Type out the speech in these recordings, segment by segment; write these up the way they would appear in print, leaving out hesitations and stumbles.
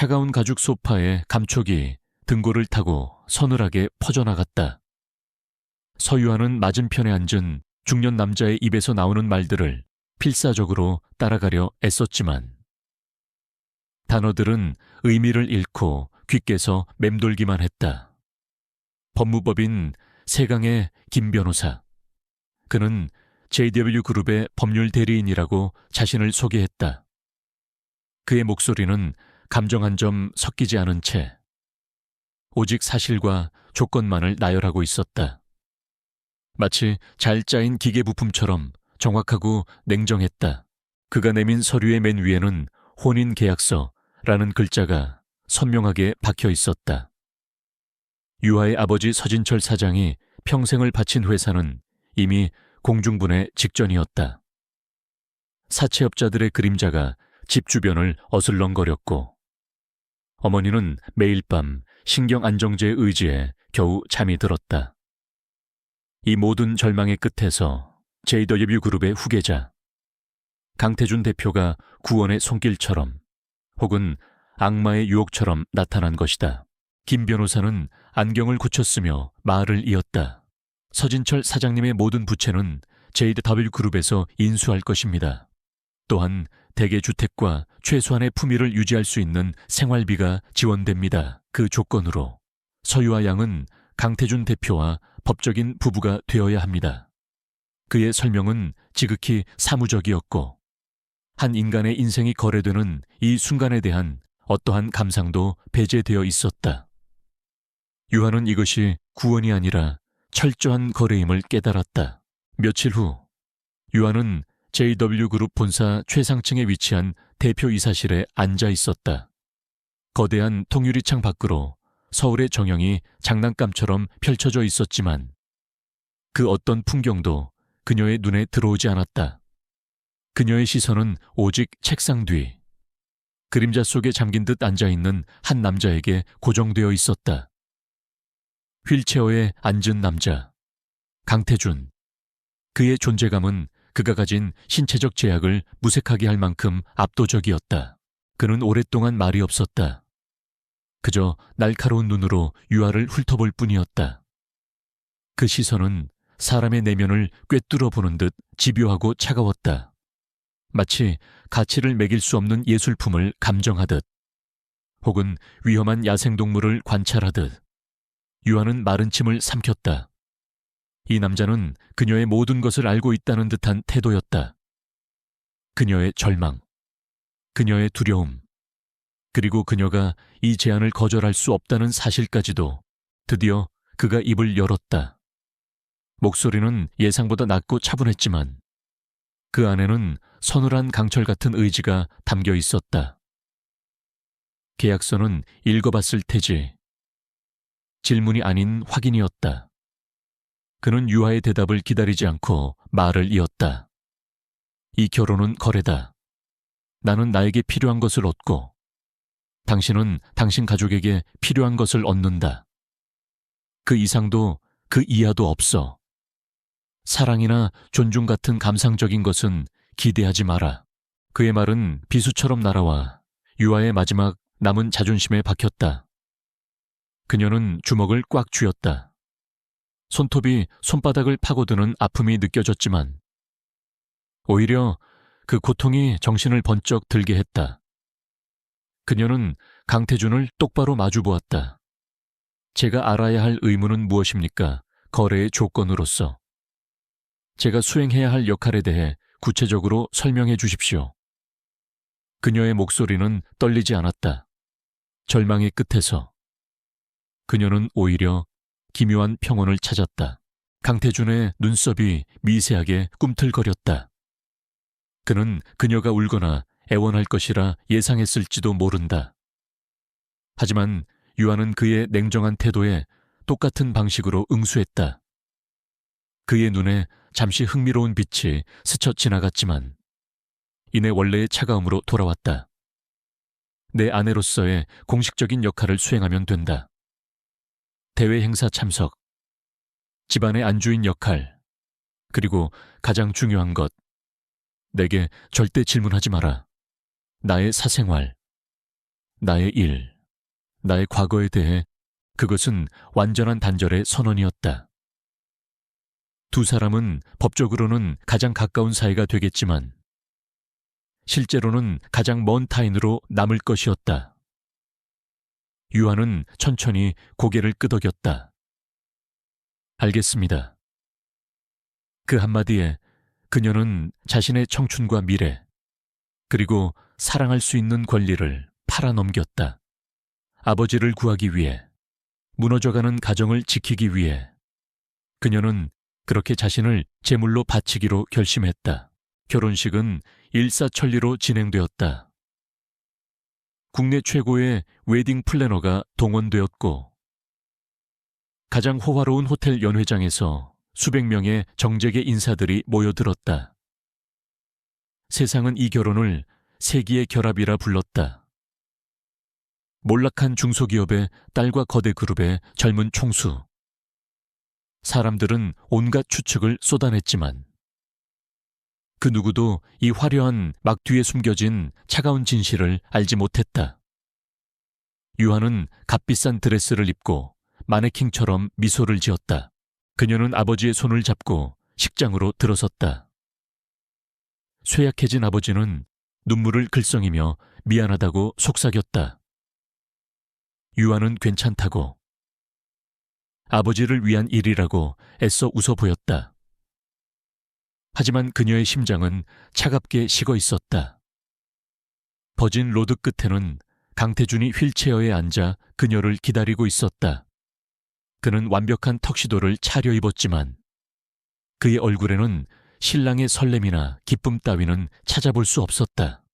차가운 가죽 소파에 감촉이 등골을 타고 서늘하게 퍼져나갔다. 서유아는 맞은편에 앉은 중년 남자의 입에서 나오는 말들을 필사적으로 따라가려 애썼지만 단어들은 의미를 잃고 귓께서 맴돌기만 했다. 법무법인 세강의 김 변호사. 그는 JW그룹의 법률 대리인이라고 자신을 소개했다. 그의 목소리는 감정 한 점 섞이지 않은 채 오직 사실과 조건만을 나열하고 있었다. 마치 잘 짜인 기계 부품처럼 정확하고 냉정했다. 그가 내민 서류의 맨 위에는 혼인계약서라는 글자가 선명하게 박혀 있었다. 유아의 아버지 서진철 사장이 평생을 바친 회사는 이미 공중분해 직전이었다. 사채업자들의 그림자가 집 주변을 어슬렁거렸고 어머니는 매일 밤 신경안정제의 의지에 겨우 잠이 들었다. 이 모든 절망의 끝에서 JW그룹의 후계자 강태준 대표가 구원의 손길처럼 혹은 악마의 유혹처럼 나타난 것이다. 김 변호사는 안경을 굳혔으며 말을 이었다. 서진철 사장님의 모든 부채는 JW그룹에서 인수할 것입니다. 또한 대개주택과 최소한의 품위를 유지할 수 있는 생활비가 지원됩니다. 그 조건으로 서유아 양은 강태준 대표와 법적인 부부가 되어야 합니다. 그의 설명은 지극히 사무적이었고 한 인간의 인생이 거래되는 이 순간에 대한 어떠한 감상도 배제되어 있었다. 유아는 이것이 구원이 아니라 철저한 거래임을 깨달았다. 며칠 후 유아는 JW그룹 본사 최상층에 위치한 대표이사실에 앉아 있었다. 거대한 통유리창 밖으로 서울의 정형이 장난감처럼 펼쳐져 있었지만 그 어떤 풍경도 그녀의 눈에 들어오지 않았다. 그녀의 시선은 오직 책상 뒤, 그림자 속에 잠긴 듯 앉아있는 한 남자에게 고정되어 있었다. 휠체어에 앉은 남자, 강태준. 그의 존재감은 그가 가진 신체적 제약을 무색하게 할 만큼 압도적이었다. 그는 오랫동안 말이 없었다. 그저 날카로운 눈으로 유아를 훑어볼 뿐이었다. 그 시선은 사람의 내면을 꿰뚫어 보는 듯 집요하고 차가웠다. 마치 가치를 매길 수 없는 예술품을 감정하듯 혹은 위험한 야생동물을 관찰하듯 유아는 마른 침을 삼켰다. 이 남자는 그녀의 모든 것을 알고 있다는 듯한 태도였다. 그녀의 절망, 그녀의 두려움, 그리고 그녀가 이 제안을 거절할 수 없다는 사실까지도 드디어 그가 입을 열었다. 목소리는 예상보다 낮고 차분했지만 그 안에는 서늘한 강철 같은 의지가 담겨 있었다. 계약서는 읽어봤을 테지. 질문이 아닌 확인이었다. 그는 유아의 대답을 기다리지 않고 말을 이었다. 이 결혼은 거래다. 나는 나에게 필요한 것을 얻고 당신은 당신 가족에게 필요한 것을 얻는다. 그 이상도 그 이하도 없어. 사랑이나 존중 같은 감상적인 것은 기대하지 마라. 그의 말은 비수처럼 날아와 유아의 마지막 남은 자존심에 박혔다. 그녀는 주먹을 꽉 쥐었다. 손톱이 손바닥을 파고드는 아픔이 느껴졌지만 오히려 그 고통이 정신을 번쩍 들게 했다. 그녀는 강태준을 똑바로 마주보았다. 제가 알아야 할 의무는 무엇입니까? 거래의 조건으로서. 제가 수행해야 할 역할에 대해 구체적으로 설명해 주십시오. 그녀의 목소리는 떨리지 않았다. 절망의 끝에서 그녀는 오히려 기묘한 평온을 찾았다. 강태준의 눈썹이 미세하게 꿈틀거렸다. 그는 그녀가 울거나 애원할 것이라 예상했을지도 모른다. 하지만 유아는 그의 냉정한 태도에 똑같은 방식으로 응수했다. 그의 눈에 잠시 흥미로운 빛이 스쳐 지나갔지만 이내 원래의 차가움으로 돌아왔다. 내 아내로서의 공식적인 역할을 수행하면 된다. 대외 행사 참석, 집안의 안주인 역할, 그리고 가장 중요한 것, 내게 절대 질문하지 마라. 나의 사생활, 나의 일, 나의 과거에 대해 그것은 완전한 단절의 선언이었다. 두 사람은 법적으로는 가장 가까운 사이가 되겠지만 실제로는 가장 먼 타인으로 남을 것이었다. 유한은 천천히 고개를 끄덕였다. 알겠습니다. 그 한마디에 그녀는 자신의 청춘과 미래, 그리고 사랑할 수 있는 권리를 팔아넘겼다. 아버지를 구하기 위해, 무너져가는 가정을 지키기 위해 그녀는 그렇게 자신을 제물로 바치기로 결심했다. 결혼식은 일사천리로 진행되었다. 국내 최고의 웨딩 플래너가 동원되었고 가장 호화로운 호텔 연회장에서 수백 명의 정재계 인사들이 모여들었다. 세상은 이 결혼을 세기의 결합이라 불렀다. 몰락한 중소기업의 딸과 거대 그룹의 젊은 총수. 사람들은 온갖 추측을 쏟아냈지만 그 누구도 이 화려한 막 뒤에 숨겨진 차가운 진실을 알지 못했다. 유한은 값비싼 드레스를 입고 마네킹처럼 미소를 지었다. 그녀는 아버지의 손을 잡고 식장으로 들어섰다. 쇠약해진 아버지는 눈물을 글썽이며 미안하다고 속삭였다. 유한은 괜찮다고, 아버지를 위한 일이라고 애써 웃어 보였다. 하지만 그녀의 심장은 차갑게 식어 있었다. 버진 로드 끝에는 강태준이 휠체어에 앉아 그녀를 기다리고 있었다. 그는 완벽한 턱시도를 차려입었지만 그의 얼굴에는 신랑의 설렘이나 기쁨 따위는 찾아볼 수 없었다.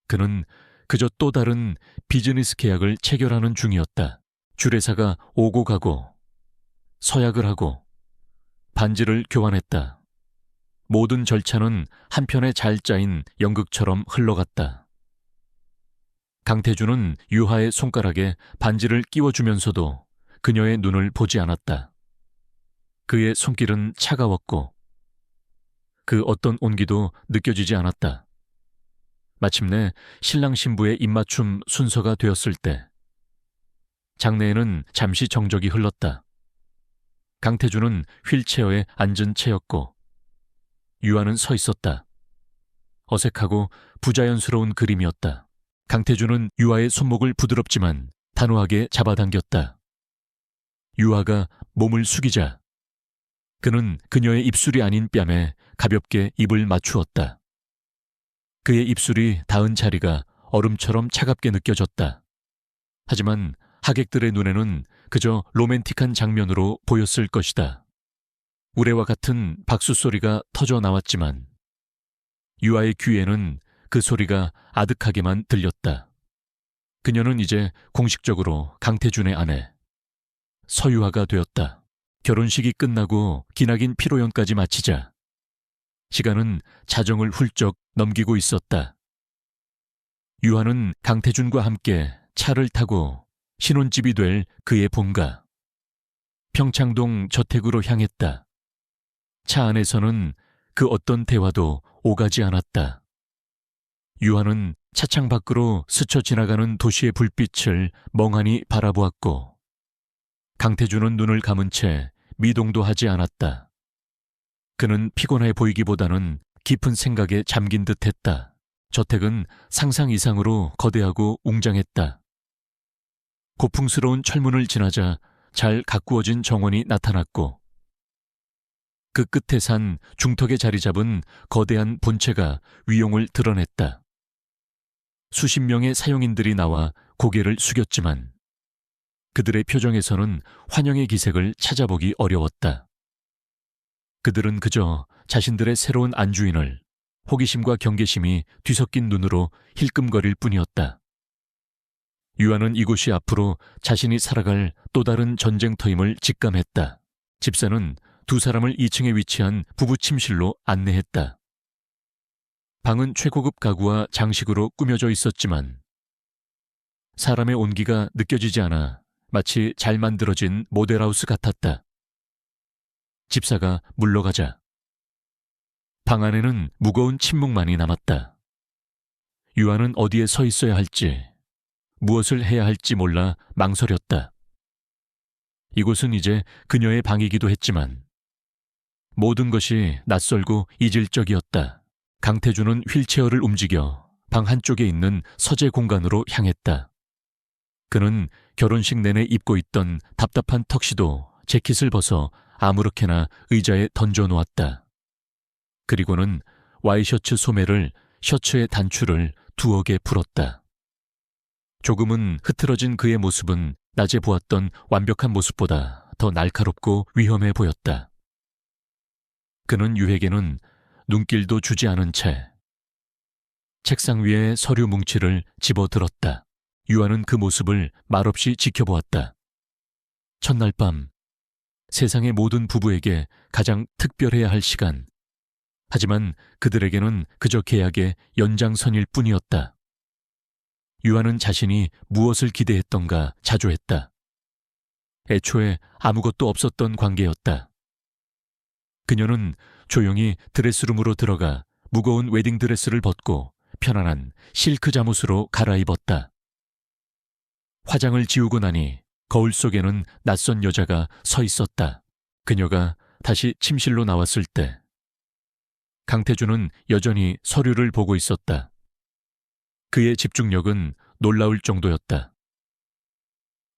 그는 그저 또 다른 비즈니스 계약을 체결하는 중이었다. 주례사가 오고 가고 서약을 하고 반지를 교환했다. 모든 절차는 한편에 잘 짜인 연극처럼 흘러갔다. 강태준은 유하의 손가락에 반지를 끼워주면서도 그녀의 눈을 보지 않았다. 그의 손길은 차가웠고 그 어떤 온기도 느껴지지 않았다. 마침내 신랑 신부의 입맞춤 순서가 되었을 때 장내에는 잠시 정적이 흘렀다. 강태준은 휠체어에 앉은 채였고 유한은 서 있었다. 어색하고 부자연스러운 그림이었다. 강태준은 유하의 손목을 부드럽지만 단호하게 잡아당겼다. 유하가 몸을 숙이자 그는 그녀의 입술이 아닌 뺨에 가볍게 입을 맞추었다. 그의 입술이 닿은 자리가 얼음처럼 차갑게 느껴졌다. 하지만 하객들의 눈에는 그저 로맨틱한 장면으로 보였을 것이다. 우레와 같은 박수 소리가 터져 나왔지만 유아의 귀에는 그 소리가 아득하게만 들렸다. 그녀는 이제 공식적으로 강태준의 아내, 서유아가 되었다. 결혼식이 끝나고 기나긴 피로연까지 마치자 시간은 자정을 훌쩍 넘기고 있었다. 유아는 강태준과 함께 차를 타고 신혼집이 될 그의 본가, 평창동 저택으로 향했다. 차 안에서는 그 어떤 대화도 오가지 않았다. 유아는 차창 밖으로 스쳐 지나가는 도시의 불빛을 멍하니 바라보았고 강태준은 눈을 감은 채 미동도 하지 않았다. 그는 피곤해 보이기보다는 깊은 생각에 잠긴 듯했다. 저택은 상상 이상으로 거대하고 웅장했다. 고풍스러운 철문을 지나자 잘 가꾸어진 정원이 나타났고 그 끝에 산 중턱에 자리 잡은 거대한 본체가 위용을 드러냈다. 수십 명의 사용인들이 나와 고개를 숙였지만 그들의 표정에서는 환영의 기색을 찾아보기 어려웠다. 그들은 그저 자신들의 새로운 안주인을 호기심과 경계심이 뒤섞인 눈으로 힐끔거릴 뿐이었다. 유아는 이곳이 앞으로 자신이 살아갈 또 다른 전쟁터임을 직감했다. 집사는 두 사람을 2층에 위치한 부부 침실로 안내했다. 방은 최고급 가구와 장식으로 꾸며져 있었지만 사람의 온기가 느껴지지 않아 마치 잘 만들어진 모델하우스 같았다. 집사가 물러가자 방 안에는 무거운 침묵만이 남았다. 유아는 어디에 서 있어야 할지, 무엇을 해야 할지 몰라 망설였다. 이곳은 이제 그녀의 방이기도 했지만 모든 것이 낯설고 이질적이었다. 강태준은 휠체어를 움직여 방 한쪽에 있는 서재 공간으로 향했다. 그는 결혼식 내내 입고 있던 답답한 턱시도 재킷을 벗어 아무렇게나 의자에 던져놓았다. 그리고는 와이셔츠 소매를 셔츠의 단추를 두어 개 풀었다. 조금은 흐트러진 그의 모습은 낮에 보았던 완벽한 모습보다 더 날카롭고 위험해 보였다. 그는 유에게는 눈길도 주지 않은 채 책상 위에 서류 뭉치를 집어들었다. 유아는 그 모습을 말없이 지켜보았다. 첫날 밤, 세상의 모든 부부에게 가장 특별해야 할 시간. 하지만 그들에게는 그저 계약의 연장선일 뿐이었다. 유아는 자신이 무엇을 기대했던가 자조했다. 애초에 아무것도 없었던 관계였다. 그녀는 조용히 드레스룸으로 들어가 무거운 웨딩드레스를 벗고 편안한 실크 잠옷으로 갈아입었다. 화장을 지우고 나니 거울 속에는 낯선 여자가 서 있었다. 그녀가 다시 침실로 나왔을 때 강태준은 여전히 서류를 보고 있었다. 그의 집중력은 놀라울 정도였다.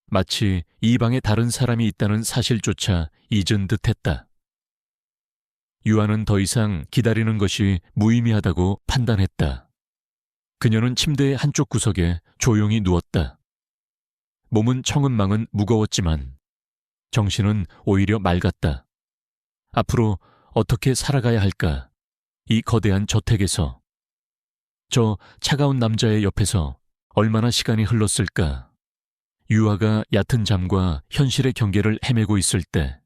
마치 이 방에 다른 사람이 있다는 사실조차 잊은 듯했다. 유아는 더 이상 기다리는 것이 무의미하다고 판단했다. 그녀는 침대의 한쪽 구석에 조용히 누웠다. 몸은 청은망은 무거웠지만 정신은 오히려 맑았다. 앞으로 어떻게 살아가야 할까? 이 거대한 저택에서, 저 차가운 남자의 옆에서 얼마나 시간이 흘렀을까? 유아가 얕은 잠과 현실의 경계를 헤매고 있을 때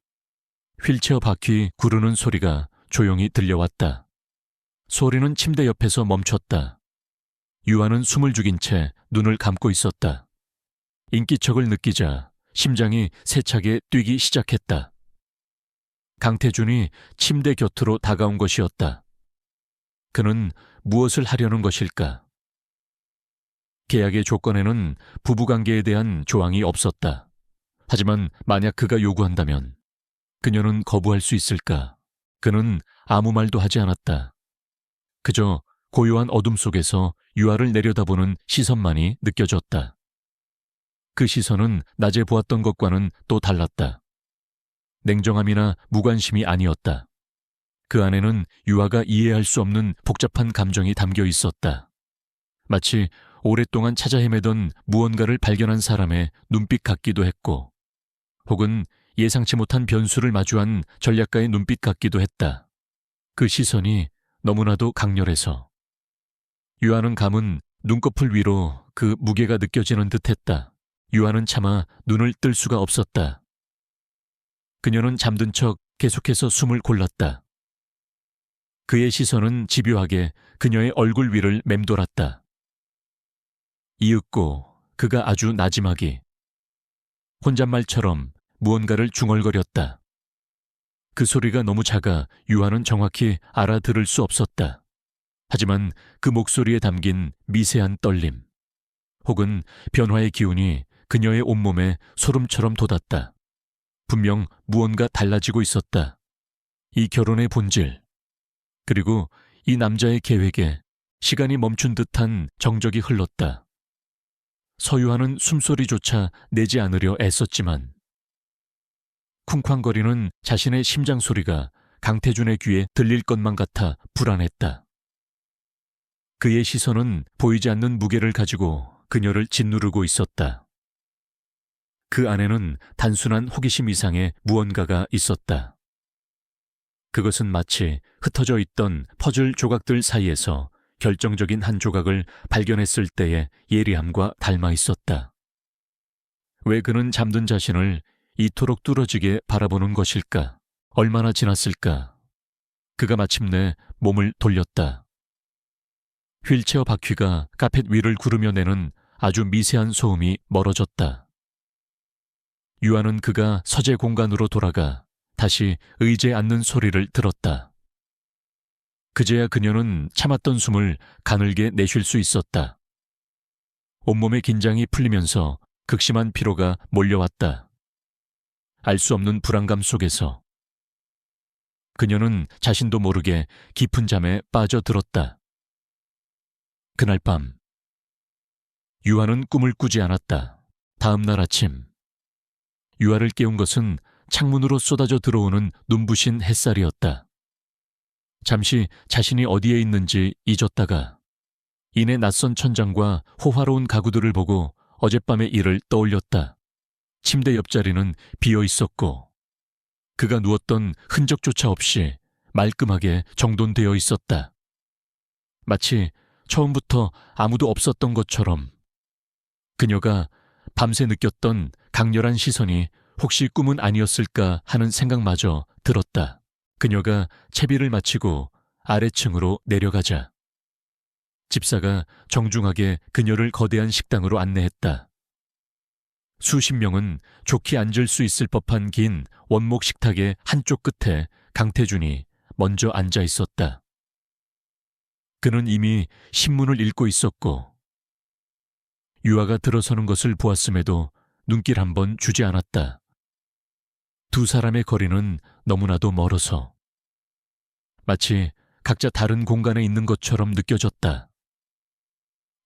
휠체어 바퀴 구르는 소리가 조용히 들려왔다. 소리는 침대 옆에서 멈췄다. 유아는 숨을 죽인 채 눈을 감고 있었다. 인기척을 느끼자 심장이 세차게 뛰기 시작했다. 강태준이 침대 곁으로 다가온 것이었다. 그는 무엇을 하려는 것일까? 계약의 조건에는 부부관계에 대한 조항이 없었다. 하지만 만약 그가 요구한다면 그녀는 거부할 수 있을까? 그는 아무 말도 하지 않았다. 그저 고요한 어둠 속에서 유아를 내려다보는 시선만이 느껴졌다. 그 시선은 낮에 보았던 것과는 또 달랐다. 냉정함이나 무관심이 아니었다. 그 안에는 유아가 이해할 수 없는 복잡한 감정이 담겨 있었다. 마치 오랫동안 찾아 헤매던 무언가를 발견한 사람의 눈빛 같기도 했고, 혹은 예상치 못한 변수를 마주한 전략가의 눈빛 같기도 했다. 그 시선이 너무나도 강렬해서 유아는 감은 눈꺼풀 위로 그 무게가 느껴지는 듯했다. 유아는 차마 눈을 뜰 수가 없었다. 그녀는 잠든 척 계속해서 숨을 골랐다. 그의 시선은 집요하게 그녀의 얼굴 위를 맴돌았다. 이윽고 그가 아주 나지막이 혼잣말처럼 무언가를 중얼거렸다. 그 소리가 너무 작아 유아는 정확히 알아들을 수 없었다. 하지만 그 목소리에 담긴 미세한 떨림, 혹은 변화의 기운이 그녀의 온몸에 소름처럼 돋았다. 분명 무언가 달라지고 있었다. 이 결혼의 본질, 그리고 이 남자의 계획에 시간이 멈춘 듯한 정적이 흘렀다. 서유하는 숨소리조차 내지 않으려 애썼지만 쿵쾅거리는 자신의 심장 소리가 강태준의 귀에 들릴 것만 같아 불안했다. 그의 시선은 보이지 않는 무게를 가지고 그녀를 짓누르고 있었다. 그 안에는 단순한 호기심 이상의 무언가가 있었다. 그것은 마치 흩어져 있던 퍼즐 조각들 사이에서 결정적인 한 조각을 발견했을 때의 예리함과 닮아 있었다. 왜 그는 잠든 자신을 이토록 뚫어지게 바라보는 것일까? 얼마나 지났을까? 그가 마침내 몸을 돌렸다. 휠체어 바퀴가 카펫 위를 구르며 내는 아주 미세한 소음이 멀어졌다. 유아는 그가 서재 공간으로 돌아가 다시 의자에 앉는 소리를 들었다. 그제야 그녀는 참았던 숨을 가늘게 내쉴 수 있었다. 온몸의 긴장이 풀리면서 극심한 피로가 몰려왔다. 알 수 없는 불안감 속에서 그녀는 자신도 모르게 깊은 잠에 빠져들었다. 그날 밤 유아는 꿈을 꾸지 않았다. 다음 날 아침 유아를 깨운 것은 창문으로 쏟아져 들어오는 눈부신 햇살이었다. 잠시 자신이 어디에 있는지 잊었다가 이내 낯선 천장과 호화로운 가구들을 보고 어젯밤의 일을 떠올렸다. 침대 옆자리는 비어 있었고 그가 누웠던 흔적조차 없이 말끔하게 정돈되어 있었다. 마치 처음부터 아무도 없었던 것처럼 그녀가 밤새 느꼈던 강렬한 시선이 혹시 꿈은 아니었을까 하는 생각마저 들었다. 그녀가 채비를 마치고 아래층으로 내려가자 집사가 정중하게 그녀를 거대한 식당으로 안내했다. 수십 명은 좋게 앉을 수 있을 법한 긴 원목 식탁의 한쪽 끝에 강태준이 먼저 앉아 있었다. 그는 이미 신문을 읽고 있었고 유아가 들어서는 것을 보았음에도 눈길 한 번 주지 않았다. 두 사람의 거리는 너무나도 멀어서 마치 각자 다른 공간에 있는 것처럼 느껴졌다.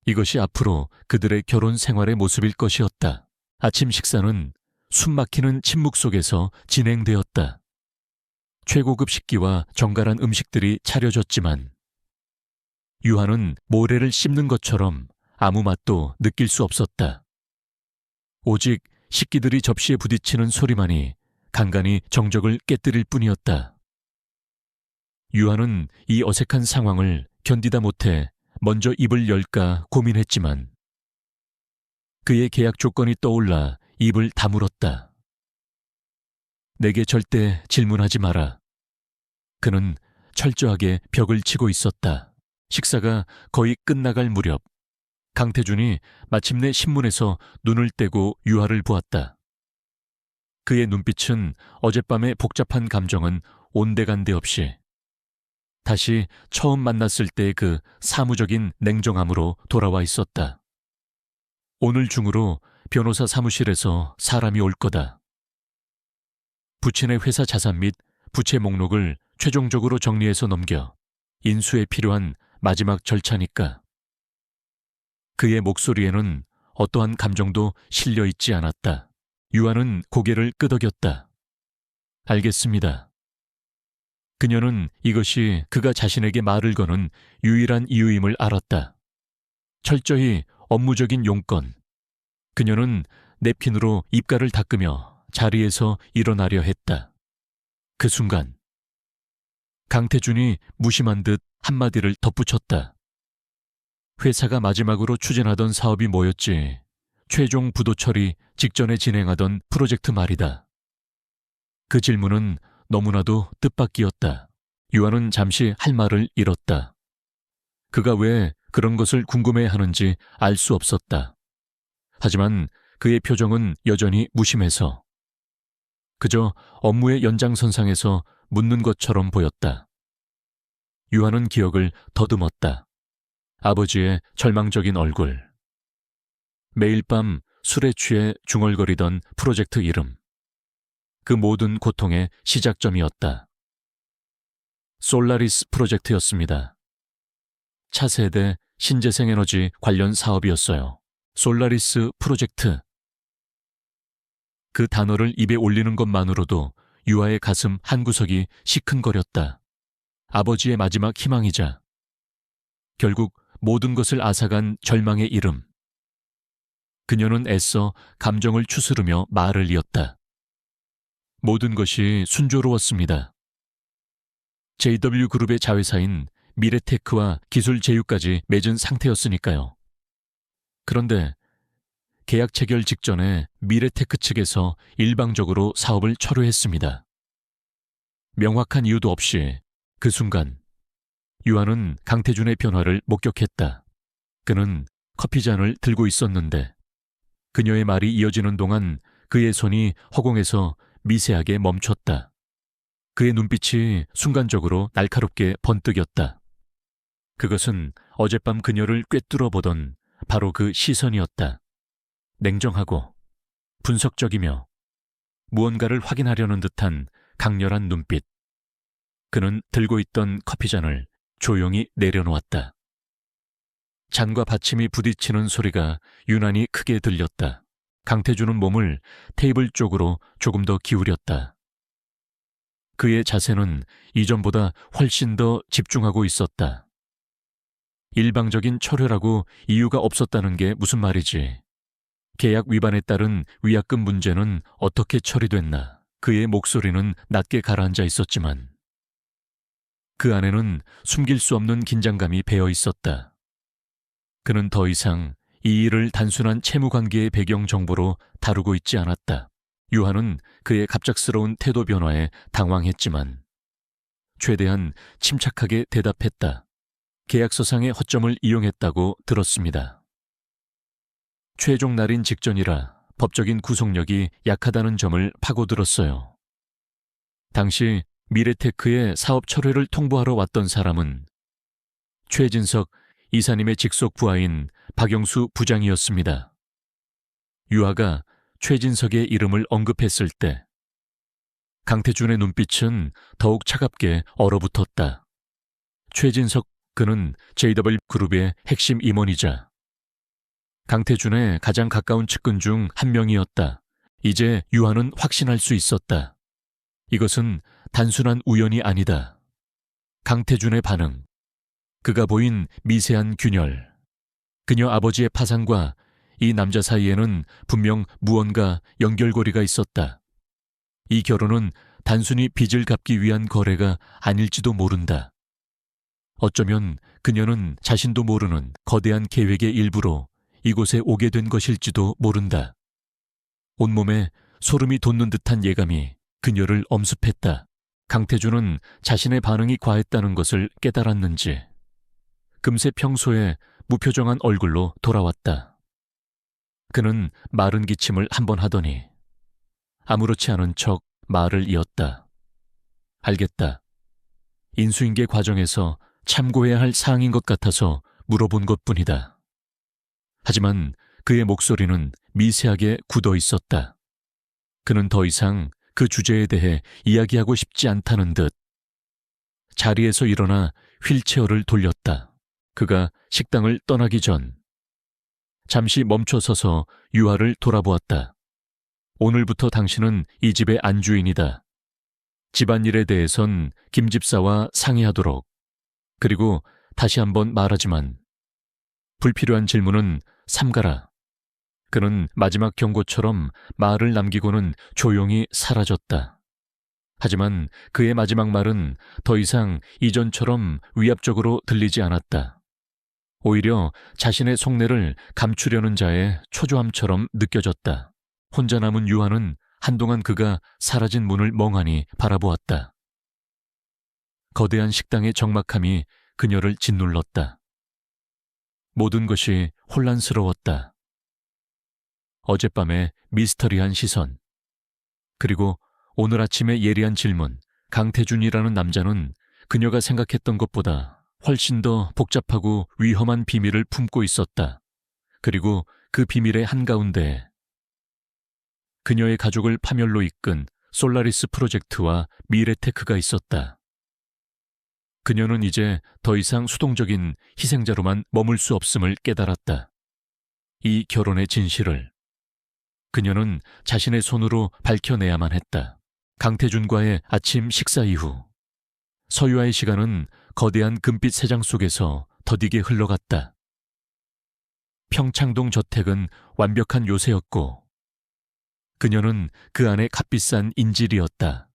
이것이 앞으로 그들의 결혼 생활의 모습일 것이었다. 아침 식사는 숨막히는 침묵 속에서 진행되었다. 최고급 식기와 정갈한 음식들이 차려졌지만 유아는 모래를 씹는 것처럼 아무 맛도 느낄 수 없었다. 오직 식기들이 접시에 부딪히는 소리만이 간간히 정적을 깨뜨릴 뿐이었다. 유아는 이 어색한 상황을 견디다 못해 먼저 입을 열까 고민했지만 그의 계약 조건이 떠올라 입을 다물었다. 내게 절대 질문하지 마라. 그는 철저하게 벽을 치고 있었다. 식사가 거의 끝나갈 무렵 강태준이 마침내 신문에서 눈을 떼고 유아를 보았다. 그의 눈빛은 어젯밤의 복잡한 감정은 온데간데 없이 다시 처음 만났을 때의 그 사무적인 냉정함으로 돌아와 있었다. 오늘 중으로 변호사 사무실에서 사람이 올 거다. 부친의 회사 자산 및 부채 목록을 최종적으로 정리해서 넘겨 인수에 필요한 마지막 절차니까. 그의 목소리에는 어떠한 감정도 실려 있지 않았다. 유아는 고개를 끄덕였다. 알겠습니다. 그녀는 이것이 그가 자신에게 말을 거는 유일한 이유임을 알았다. 철저히 업무적인 용건. 그녀는 냅킨으로 입가를 닦으며 자리에서 일어나려 했다. 그 순간 강태준이 무심한 듯 한마디를 덧붙였다. 회사가 마지막으로 추진하던 사업이 뭐였지? 최종 부도 처리 직전에 진행하던 프로젝트 말이다. 그 질문은 너무나도 뜻밖이었다. 유아는 잠시 할 말을 잃었다. 그가 왜 그런 것을 궁금해하는지 알 수 없었다. 하지만 그의 표정은 여전히 무심해서 그저 업무의 연장선상에서 묻는 것처럼 보였다. 유아는 기억을 더듬었다. 아버지의 절망적인 얼굴. 매일 밤 술에 취해 중얼거리던 프로젝트 이름. 그 모든 고통의 시작점이었다. 솔라리스 프로젝트였습니다. 차세대 신재생에너지 관련 사업이었어요. 솔라리스 프로젝트. 그 단어를 입에 올리는 것만으로도 유아의 가슴 한구석이 시큰거렸다. 아버지의 마지막 희망이자 결국 모든 것을 앗아간 절망의 이름. 그녀는 애써 감정을 추스르며 말을 이었다. 모든 것이 순조로웠습니다. JW그룹의 자회사인 미래테크와 기술 제휴까지 맺은 상태였으니까요. 그런데 계약 체결 직전에 미래테크 측에서 일방적으로 사업을 철회했습니다. 명확한 이유도 없이 그 순간 유아는 강태준의 변화를 목격했다. 그는 커피잔을 들고 있었는데 그녀의 말이 이어지는 동안 그의 손이 허공에서 미세하게 멈췄다. 그의 눈빛이 순간적으로 날카롭게 번뜩였다. 그것은 어젯밤 그녀를 꿰뚫어 보던 바로 그 시선이었다. 냉정하고 분석적이며 무언가를 확인하려는 듯한 강렬한 눈빛. 그는 들고 있던 커피잔을 조용히 내려놓았다. 잔과 받침이 부딪히는 소리가 유난히 크게 들렸다. 강태준은 몸을 테이블 쪽으로 조금 더 기울였다. 그의 자세는 이전보다 훨씬 더 집중하고 있었다. 일방적인 철회라고 이유가 없었다는 게 무슨 말이지? 계약 위반에 따른 위약금 문제는 어떻게 처리됐나? 그의 목소리는 낮게 가라앉아 있었지만 그 안에는 숨길 수 없는 긴장감이 배어 있었다. 그는 더 이상 이 일을 단순한 채무관계의 배경 정보로 다루고 있지 않았다. 유한은 그의 갑작스러운 태도 변화에 당황했지만 최대한 침착하게 대답했다. 계약서상의 허점을 이용했다고 들었습니다. 최종 날인 직전이라 법적인 구속력이 약하다는 점을 파고들었어요. 당시 미래테크의 사업 철회를 통보하러 왔던 사람은 최진석 이사님의 직속 부하인 박영수 부장이었습니다. 유아가 최진석의 이름을 언급했을 때 강태준의 눈빛은 더욱 차갑게 얼어붙었다. 최진석 그는 JW그룹의 핵심 임원이자 강태준의 가장 가까운 측근 중 한 명이었다. 이제 유아는 확신할 수 있었다. 이것은 단순한 우연이 아니다. 강태준의 반응, 그가 보인 미세한 균열, 그녀 아버지의 파산과 이 남자 사이에는 분명 무언가 연결고리가 있었다. 이 결혼은 단순히 빚을 갚기 위한 거래가 아닐지도 모른다. 어쩌면 그녀는 자신도 모르는 거대한 계획의 일부로 이곳에 오게 된 것일지도 모른다. 온몸에 소름이 돋는 듯한 예감이 그녀를 엄습했다. 강태준은 자신의 반응이 과했다는 것을 깨달았는지 금세 평소에 무표정한 얼굴로 돌아왔다. 그는 마른 기침을 한 번 하더니 아무렇지 않은 척 말을 이었다. 알겠다. 인수인계 과정에서 참고해야 할 사항인 것 같아서 물어본 것뿐이다. 하지만 그의 목소리는 미세하게 굳어 있었다. 그는 더 이상 그 주제에 대해 이야기하고 싶지 않다는 듯 자리에서 일어나 휠체어를 돌렸다. 그가 식당을 떠나기 전 잠시 멈춰서서 유아를 돌아보았다. 오늘부터 당신은 이 집의 안주인이다. 집안일에 대해선 김 집사와 상의하도록. 그리고 다시 한번 말하지만 불필요한 질문은 삼가라. 그는 마지막 경고처럼 말을 남기고는 조용히 사라졌다. 하지만 그의 마지막 말은 더 이상 이전처럼 위압적으로 들리지 않았다. 오히려 자신의 속내를 감추려는 자의 초조함처럼 느껴졌다. 혼자 남은 유한은 한동안 그가 사라진 문을 멍하니 바라보았다. 거대한 식당의 적막함이 그녀를 짓눌렀다. 모든 것이 혼란스러웠다. 어젯밤의 미스터리한 시선, 그리고 오늘 아침의 예리한 질문. 강태준이라는 남자는 그녀가 생각했던 것보다 훨씬 더 복잡하고 위험한 비밀을 품고 있었다. 그리고 그 비밀의 한가운데 그녀의 가족을 파멸로 이끈 솔라리스 프로젝트와 미래테크가 있었다. 그녀는 이제 더 이상 수동적인 희생자로만 머물 수 없음을 깨달았다. 이 결혼의 진실을 그녀는 자신의 손으로 밝혀내야만 했다. 강태준과의 아침 식사 이후 서유아의 시간은 거대한 금빛 세장 속에서 더디게 흘러갔다. 평창동 저택은 완벽한 요새였고 그녀는 그 안에 값비싼 인질이었다.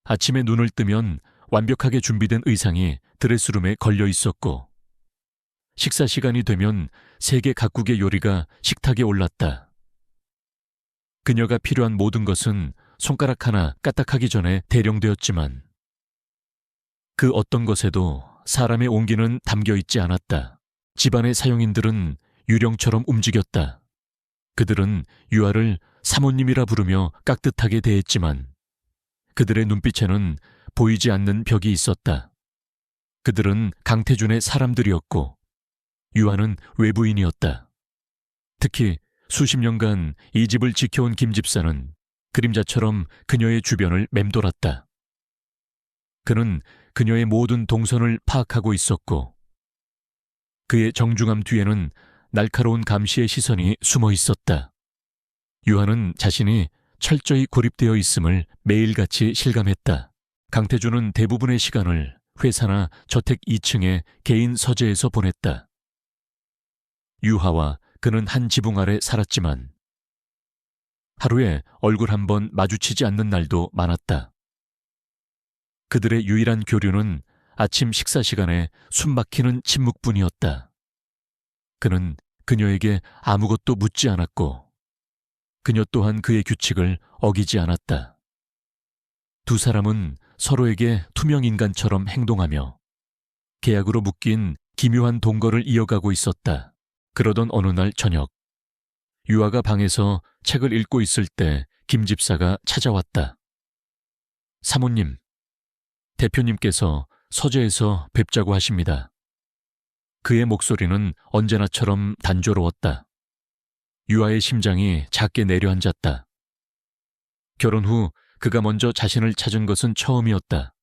아침에 눈을 뜨면 완벽하게 준비된 의상이 드레스룸에 걸려 있었고 식사 시간이 되면 세계 각국의 요리가 식탁에 올랐다. 그녀가 필요한 모든 것은 손가락 하나 까딱하기 전에 대령되었지만 그 어떤 것에도 사람의 온기는 담겨 있지 않았다. 집안의 사용인들은 유령처럼 움직였다. 그들은 유아를 사모님이라 부르며 깍듯하게 대했지만 그들의 눈빛에는 보이지 않는 벽이 있었다. 그들은 강태준의 사람들이었고 유아는 외부인이었다. 특히 수십 년간 이 집을 지켜온 김 집사는 그림자처럼 그녀의 주변을 맴돌았다. 그는 그녀의 모든 동선을 파악하고 있었고 그의 정중함 뒤에는 날카로운 감시의 시선이 숨어 있었다. 유아는 자신이 철저히 고립되어 있음을 매일같이 실감했다. 강태준은 대부분의 시간을 회사나 저택 2층의 개인 서재에서 보냈다. 유하와 그는 한 지붕 아래 살았지만 하루에 얼굴 한 번 마주치지 않는 날도 많았다. 그들의 유일한 교류는 아침 식사 시간에 숨막히는 침묵뿐이었다. 그는 그녀에게 아무것도 묻지 않았고 그녀 또한 그의 규칙을 어기지 않았다. 두 사람은 서로에게 투명 인간처럼 행동하며 계약으로 묶인 기묘한 동거를 이어가고 있었다. 그러던 어느 날 저녁, 유아가 방에서 책을 읽고 있을 때 김 집사가 찾아왔다. 사모님, 대표님께서 서재에서 뵙자고 하십니다. 그의 목소리는 언제나처럼 단조로웠다. 유아의 심장이 작게 내려앉았다. 결혼 후 그가 먼저 자신을 찾은 것은 처음이었다.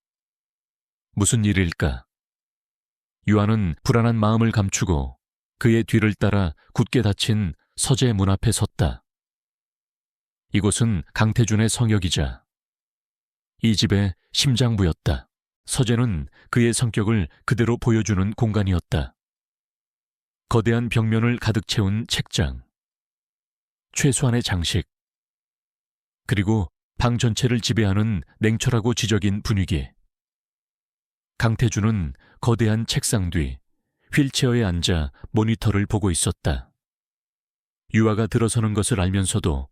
무슨 일일까? 유아는 불안한 마음을 감추고 그의 뒤를 따라 굳게 닫힌 서재 문 앞에 섰다. 이곳은 강태준의 성역이자 이 집의 심장부였다. 서재는 그의 성격을 그대로 보여주는 공간이었다. 거대한 벽면을 가득 채운 책장, 최소한의 장식, 그리고 방 전체를 지배하는 냉철하고 지적인 분위기. 강태준은 거대한 책상 뒤 휠체어에 앉아 모니터를 보고 있었다. 유아가 들어서는 것을 알면서도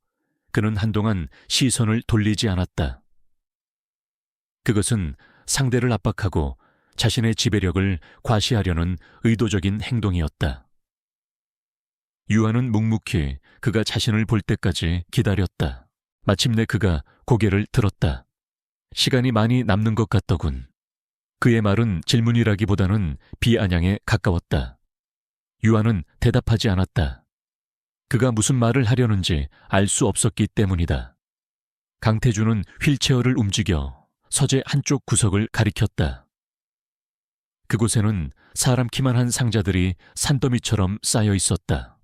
그는 한동안 시선을 돌리지 않았다. 그것은 상대를 압박하고 자신의 지배력을 과시하려는 의도적인 행동이었다. 유아는 묵묵히 그가 자신을 볼 때까지 기다렸다. 마침내 그가 고개를 들었다. 시간이 많이 남는 것 같더군. 그의 말은 질문이라기보다는 비아냥에 가까웠다. 유아는 대답하지 않았다. 그가 무슨 말을 하려는지 알 수 없었기 때문이다. 강태준은 휠체어를 움직여 서재 한쪽 구석을 가리켰다. 그곳에는 사람 키만 한 상자들이 산더미처럼 쌓여 있었다.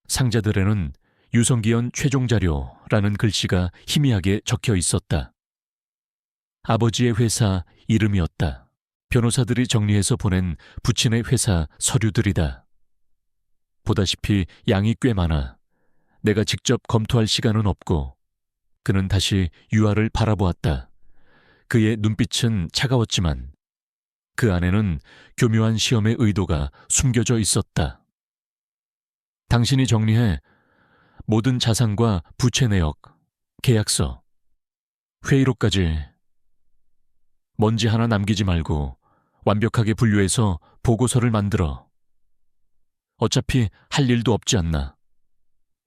상자들에는 유성기현 최종자료라는 글씨가 희미하게 적혀 있었다. 아버지의 회사 이름이었다. 변호사들이 정리해서 보낸 부친의 회사 서류들이다. 보다시피 양이 꽤 많아 내가 직접 검토할 시간은 없고 그는 다시 유아를 바라보았다. 그의 눈빛은 차가웠지만 그 안에는 교묘한 시험의 의도가 숨겨져 있었다. 당신이 정리해 모든 자산과 부채 내역, 계약서, 회의록까지 먼지 하나 남기지 말고 완벽하게 분류해서 보고서를 만들어. 어차피 할 일도 없지 않나.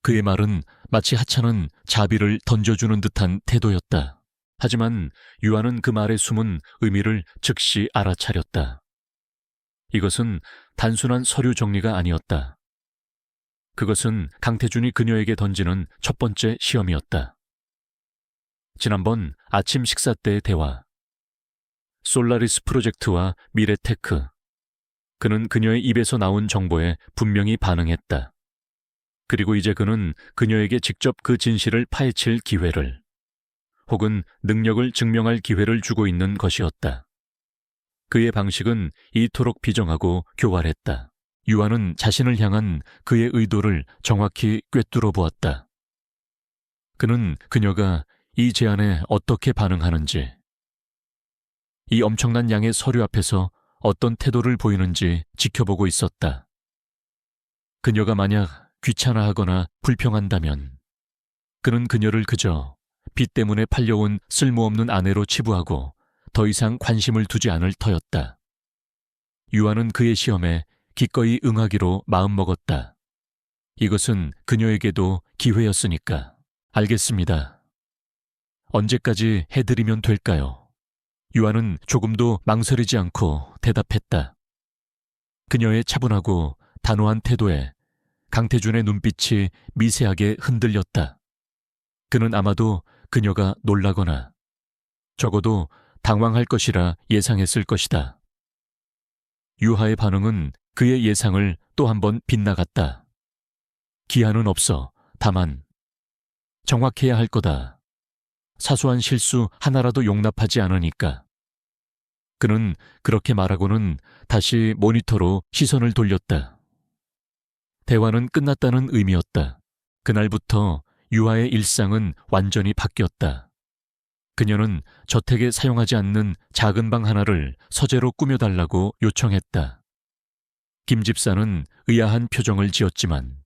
그의 말은 마치 하찮은 자비를 던져주는 듯한 태도였다. 하지만 유아는 그 말에 숨은 의미를 즉시 알아차렸다. 이것은 단순한 서류 정리가 아니었다. 그것은 강태준이 그녀에게 던지는 첫 번째 시험이었다. 지난번 아침 식사 때의 대화. 솔라리스 프로젝트와 미래테크. 그는 그녀의 입에서 나온 정보에 분명히 반응했다. 그리고 이제 그는 그녀에게 직접 그 진실을 파헤칠 기회를, 혹은 능력을 증명할 기회를 주고 있는 것이었다. 그의 방식은 이토록 비정하고 교활했다. 유아는 자신을 향한 그의 의도를 정확히 꿰뚫어 보았다. 그는 그녀가 이 제안에 어떻게 반응하는지, 이 엄청난 양의 서류 앞에서 어떤 태도를 보이는지 지켜보고 있었다. 그녀가 만약 귀찮아하거나 불평한다면 그는 그녀를 그저 빚 때문에 팔려온 쓸모없는 아내로 치부하고 더 이상 관심을 두지 않을 터였다. 유아는 그의 시험에 기꺼이 응하기로 마음먹었다. 이것은 그녀에게도 기회였으니까. 알겠습니다. 언제까지 해드리면 될까요? 유아는 조금도 망설이지 않고 대답했다. 그녀의 차분하고 단호한 태도에 강태준의 눈빛이 미세하게 흔들렸다. 그는 아마도 그녀가 놀라거나 적어도 당황할 것이라 예상했을 것이다. 유하의 반응은 그의 예상을 또 한 번 빗나갔다. 기한은 없어. 다만 정확해야 할 거다. 사소한 실수 하나라도 용납하지 않으니까. 그는 그렇게 말하고는 다시 모니터로 시선을 돌렸다. 대화는 끝났다는 의미였다. 그날부터 유하의 일상은 완전히 바뀌었다. 그녀는 저택에 사용하지 않는 작은 방 하나를 서재로 꾸며달라고 요청했다. 김 집사는 의아한 표정을 지었지만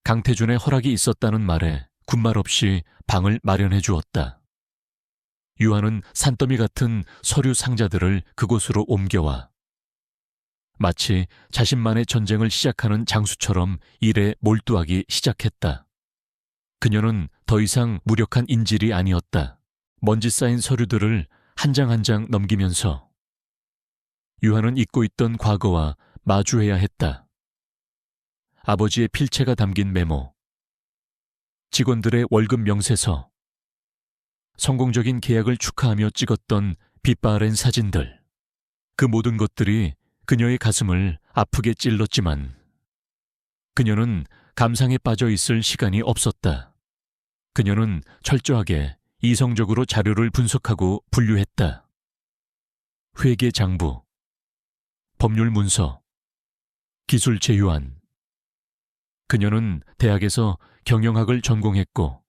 강태준의 허락이 있었다는 말에 군말 없이 방을 마련해 주었다. 유하는 산더미 같은 서류 상자들을 그곳으로 옮겨와 마치 자신만의 전쟁을 시작하는 장수처럼 일에 몰두하기 시작했다. 그녀는 더 이상 무력한 인질이 아니었다. 먼지 쌓인 서류들을 한 장 한 장 넘기면서 유하는 잊고 있던 과거와 마주해야 했다. 아버지의 필체가 담긴 메모, 직원들의 월급 명세서, 성공적인 계약을 축하하며 찍었던 빛바랜 사진들. 그 모든 것들이 그녀의 가슴을 아프게 찔렀지만 그녀는 감상에 빠져 있을 시간이 없었다. 그녀는 철저하게 이성적으로 자료를 분석하고 분류했다. 회계 장부, 법률 문서, 기술 제휴안. 그녀는 대학에서 경영학을 전공했고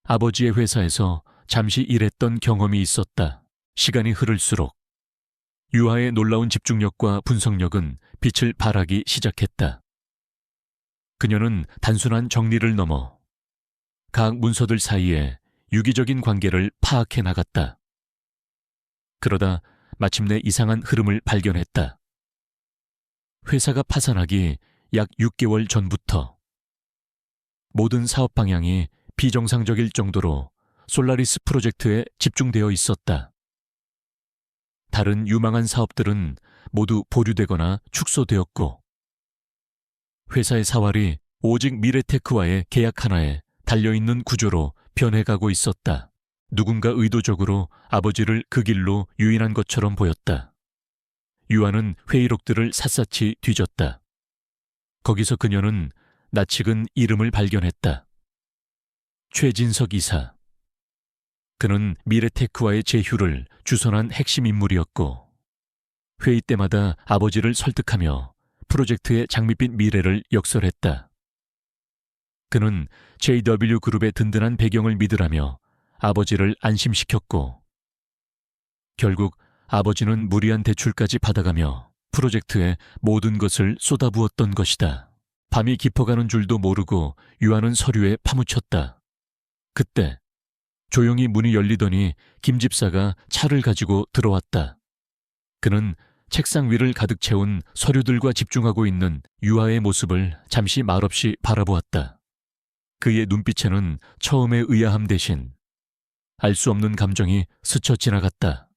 아버지의 회사에서 잠시 일했던 경험이 있었다. 시간이 흐를수록 유하의 놀라운 집중력과 분석력은 빛을 발하기 시작했다. 그녀는 단순한 정리를 넘어 각 문서들 사이에 유기적인 관계를 파악해 나갔다. 그러다 마침내 이상한 흐름을 발견했다. 회사가 파산하기 약 6개월 전부터 모든 사업 방향이 비정상적일 정도로 솔라리스 프로젝트에 집중되어 있었다. 다른 유망한 사업들은 모두 보류되거나 축소되었고 회사의 사활이 오직 미래테크와의 계약 하나에 달려있는 구조로 변해가고 있었다. 누군가 의도적으로 아버지를 그 길로 유인한 것처럼 보였다. 유아는 회의록들을 샅샅이 뒤졌다. 거기서 그녀는 낯익은 이름을 발견했다. 최진석 이사. 그는 미래테크와의 제휴를 주선한 핵심 인물이었고 회의 때마다 아버지를 설득하며 프로젝트의 장밋빛 미래를 역설했다. 그는 JW그룹의 든든한 배경을 믿으라며 아버지를 안심시켰고 결국 아버지는 무리한 대출까지 받아가며 프로젝트에 모든 것을 쏟아부었던 것이다. 밤이 깊어가는 줄도 모르고 유아는 서류에 파묻혔다. 그때 조용히 문이 열리더니 김 집사가 차를 가지고 들어왔다. 그는 책상 위를 가득 채운 서류들과 집중하고 있는 유아의 모습을 잠시 말없이 바라보았다. 그의 눈빛에는 처음의 의아함 대신 알 수 없는 감정이 스쳐 지나갔다.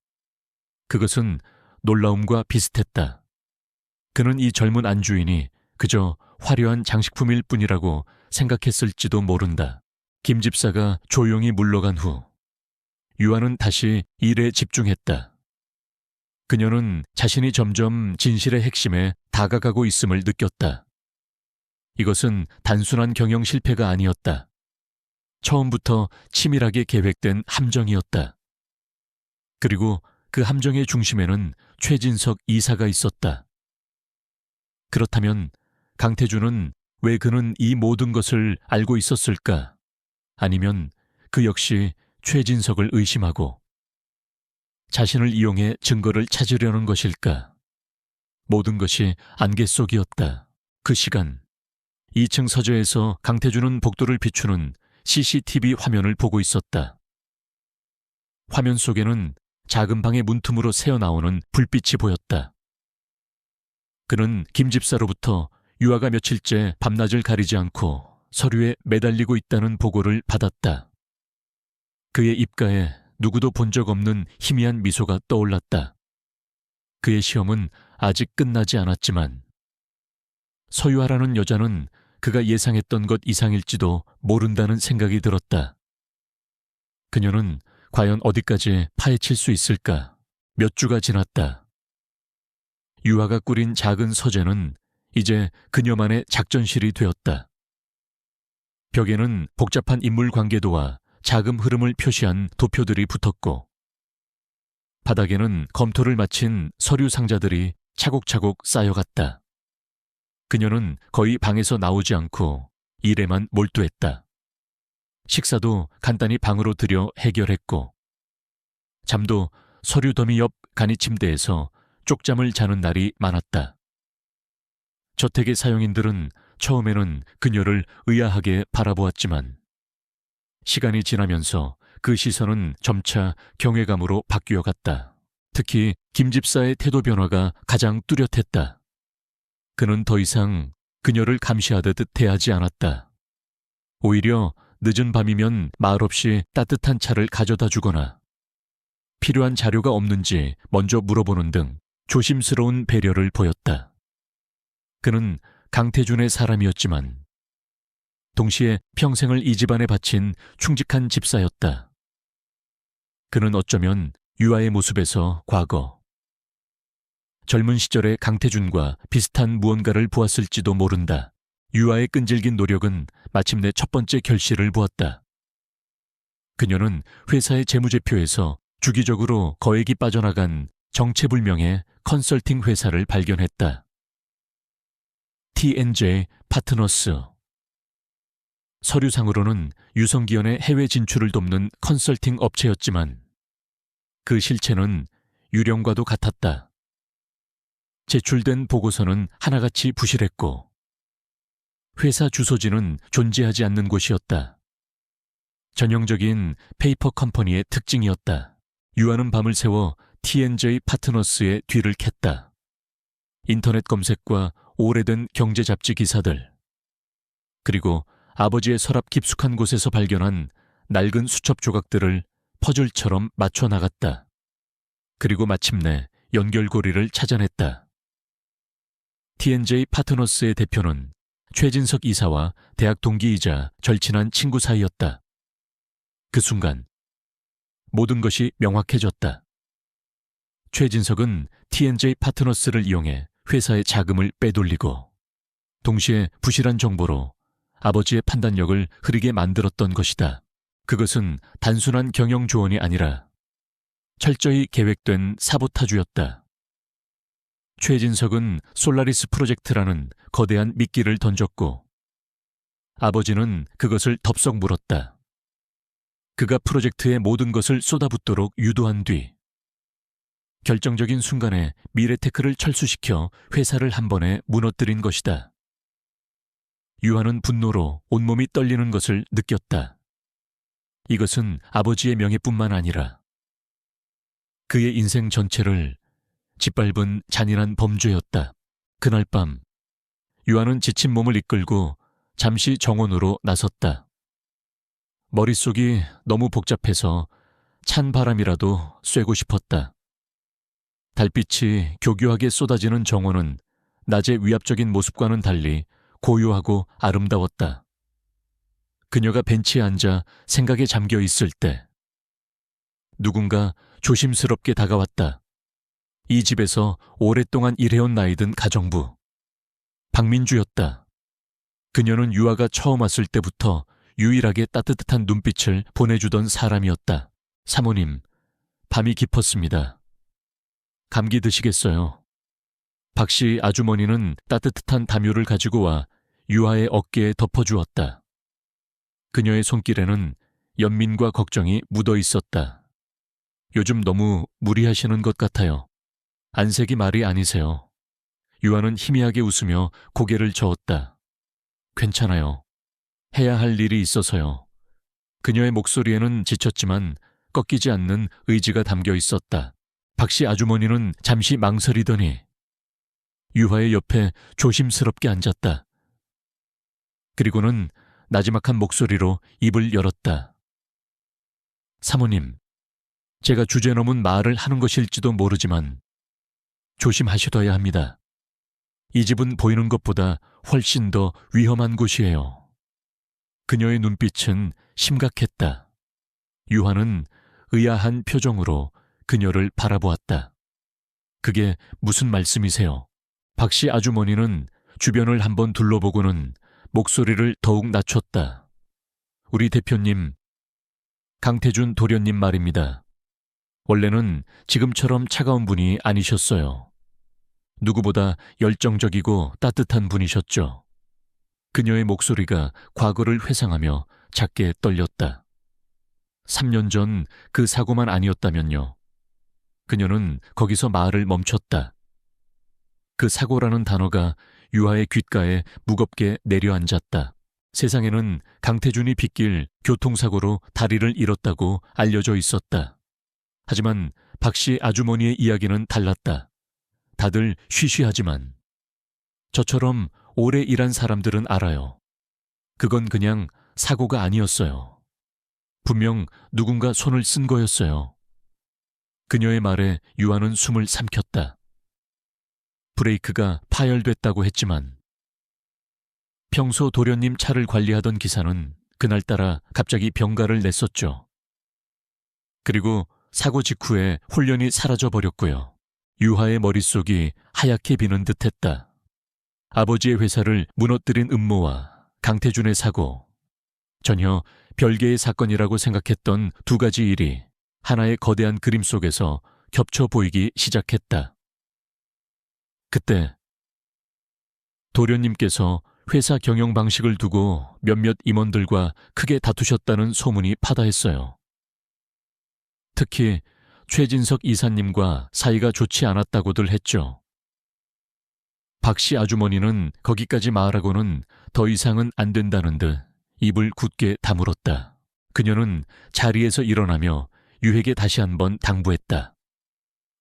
그것은 놀라움과 비슷했다. 그는 이 젊은 안주인이 그저 화려한 장식품일 뿐이라고 생각했을지도 모른다. 김 집사가 조용히 물러간 후 유아는 다시 일에 집중했다. 그녀는 자신이 점점 진실의 핵심에 다가가고 있음을 느꼈다. 이것은 단순한 경영 실패가 아니었다. 처음부터 치밀하게 계획된 함정이었다. 그리고 그 함정의 중심에는 최진석 이사가 있었다. 그렇다면 강태준은 왜 그는 이 모든 것을 알고 있었을까? 아니면 그 역시 최진석을 의심하고 자신을 이용해 증거를 찾으려는 것일까? 모든 것이 안개 속이었다. 그 시간 2층 서재에서 강태준은 복도를 비추는 CCTV 화면을 보고 있었다. 화면 속에는 작은 방의 문틈으로 새어나오는 불빛이 보였다. 그는 김 집사로부터 유아가 며칠째 밤낮을 가리지 않고 서류에 매달리고 있다는 보고를 받았다. 그의 입가에 누구도 본 적 없는 희미한 미소가 떠올랐다. 그의 시험은 아직 끝나지 않았지만 서유아라는 여자는 그가 예상했던 것 이상일지도 모른다는 생각이 들었다. 그녀는 과연 어디까지 파헤칠 수 있을까? 몇 주가 지났다. 유아가 꾸린 작은 서재는 이제 그녀만의 작전실이 되었다. 벽에는 복잡한 인물 관계도와 자금 흐름을 표시한 도표들이 붙었고 바닥에는 검토를 마친 서류 상자들이 차곡차곡 쌓여갔다. 그녀는 거의 방에서 나오지 않고 일에만 몰두했다. 식사도 간단히 방으로 들여 해결했고 잠도 서류 더미 옆 간이 침대에서 쪽잠을 자는 날이 많았다. 저택의 사용인들은 처음에는 그녀를 의아하게 바라보았지만 시간이 지나면서 그 시선은 점차 경외감으로 바뀌어 갔다. 특히 김 집사의 태도 변화가 가장 뚜렷했다. 그는 더 이상 그녀를 감시하듯 대하지 않았다. 오히려 늦은 밤이면 말없이 따뜻한 차를 가져다 주거나 필요한 자료가 없는지 먼저 물어보는 등 조심스러운 배려를 보였다. 그는 강태준의 사람이었지만 동시에 평생을 이 집안에 바친 충직한 집사였다. 그는 어쩌면 유아의 모습에서 과거, 젊은 시절의 강태준과 비슷한 무언가를 보았을지도 모른다. 유아의 끈질긴 노력은 마침내 첫 번째 결실을 보았다. 그녀는 회사의 재무제표에서 주기적으로 거액이 빠져나간 정체불명의 컨설팅 회사를 발견했다. T&J 파트너스. 서류상으로는 유성기현의 해외 진출을 돕는 컨설팅 업체였지만 그 실체는 유령과도 같았다. 제출된 보고서는 하나같이 부실했고 회사 주소지는 존재하지 않는 곳이었다. 전형적인 페이퍼 컴퍼니의 특징이었다. 유아는 밤을 새워 T&J 파트너스의 뒤를 캤다. 인터넷 검색과 오래된 경제 잡지 기사들, 그리고 아버지의 서랍 깊숙한 곳에서 발견한 낡은 수첩 조각들을 퍼즐처럼 맞춰 나갔다. 그리고 마침내 연결고리를 찾아냈다. T&J 파트너스의 대표는 최진석 이사와 대학 동기이자 절친한 친구 사이였다. 그 순간 모든 것이 명확해졌다. 최진석은 T&J 파트너스를 이용해 회사의 자금을 빼돌리고 동시에 부실한 정보로 아버지의 판단력을 흐리게 만들었던 것이다. 그것은 단순한 경영 조언이 아니라 철저히 계획된 사보타주였다. 최진석은 솔라리스 프로젝트라는 거대한 미끼를 던졌고 아버지는 그것을 덥석 물었다. 그가 프로젝트의 모든 것을 쏟아붓도록 유도한 뒤 결정적인 순간에 미래테크를 철수시켜 회사를 한 번에 무너뜨린 것이다. 유아는 분노로 온몸이 떨리는 것을 느꼈다. 이것은 아버지의 명예뿐만 아니라 그의 인생 전체를 짓밟은 잔인한 범죄였다. 그날 밤 유아는 지친 몸을 이끌고 잠시 정원으로 나섰다. 머릿속이 너무 복잡해서 찬 바람이라도 쐬고 싶었다. 달빛이 교교하게 쏟아지는 정원은 낮의 위압적인 모습과는 달리 고요하고 아름다웠다. 그녀가 벤치에 앉아 생각에 잠겨 있을 때 누군가 조심스럽게 다가왔다. 이 집에서 오랫동안 일해온 나이든 가정부 박민주였다. 그녀는 유아가 처음 왔을 때부터 유일하게 따뜻한 눈빛을 보내주던 사람이었다. 사모님, 밤이 깊었습니다. 감기 드시겠어요? 박씨 아주머니는 따뜻한 담요를 가지고 와 유아의 어깨에 덮어주었다. 그녀의 손길에는 연민과 걱정이 묻어 있었다. 요즘 너무 무리하시는 것 같아요. 안색이 말이 아니세요. 유아는 희미하게 웃으며 고개를 저었다. 괜찮아요. 해야 할 일이 있어서요. 그녀의 목소리에는 지쳤지만 꺾이지 않는 의지가 담겨 있었다. 박씨 아주머니는 잠시 망설이더니 유아의 옆에 조심스럽게 앉았다. 그리고는 나지막한 목소리로 입을 열었다. 사모님, 제가 주제넘은 말을 하는 것일지도 모르지만 조심하셔야 합니다. 이 집은 보이는 것보다 훨씬 더 위험한 곳이에요. 그녀의 눈빛은 심각했다. 유한은 의아한 표정으로 그녀를 바라보았다. 그게 무슨 말씀이세요? 박씨 아주머니는 주변을 한번 둘러보고는 목소리를 더욱 낮췄다. 우리 대표님, 강태준 도련님 말입니다. 원래는 지금처럼 차가운 분이 아니셨어요. 누구보다 열정적이고 따뜻한 분이셨죠. 그녀의 목소리가 과거를 회상하며 작게 떨렸다. 3년 전 그 사고만 아니었다면요. 그녀는 거기서 말을 멈췄다. 그 사고라는 단어가 유아의 귓가에 무겁게 내려앉았다. 세상에는 강태준이 빗길 교통사고로 다리를 잃었다고 알려져 있었다. 하지만 박씨 아주머니의 이야기는 달랐다. 다들 쉬쉬하지만 저처럼 오래 일한 사람들은 알아요. 그건 그냥 사고가 아니었어요. 분명 누군가 손을 쓴 거였어요. 그녀의 말에 유아는 숨을 삼켰다. 브레이크가 파열됐다고 했지만 평소 도련님 차를 관리하던 기사는 그날따라 갑자기 병가를 냈었죠. 그리고 사고 직후에 홀연히 사라져버렸고요. 유하의 머릿속이 하얗게 비는 듯했다. 아버지의 회사를 무너뜨린 음모와 강태준의 사고, 전혀 별개의 사건이라고 생각했던 두 가지 일이 하나의 거대한 그림 속에서 겹쳐 보이기 시작했다. 그때 도련님께서 회사 경영 방식을 두고 몇몇 임원들과 크게 다투셨다는 소문이 파다했어요. 특히 최진석 이사님과 사이가 좋지 않았다고들 했죠. 박씨 아주머니는 거기까지 말하고는 더 이상은 안 된다는 듯 입을 굳게 다물었다. 그녀는 자리에서 일어나며 유에게 다시 한번 당부했다.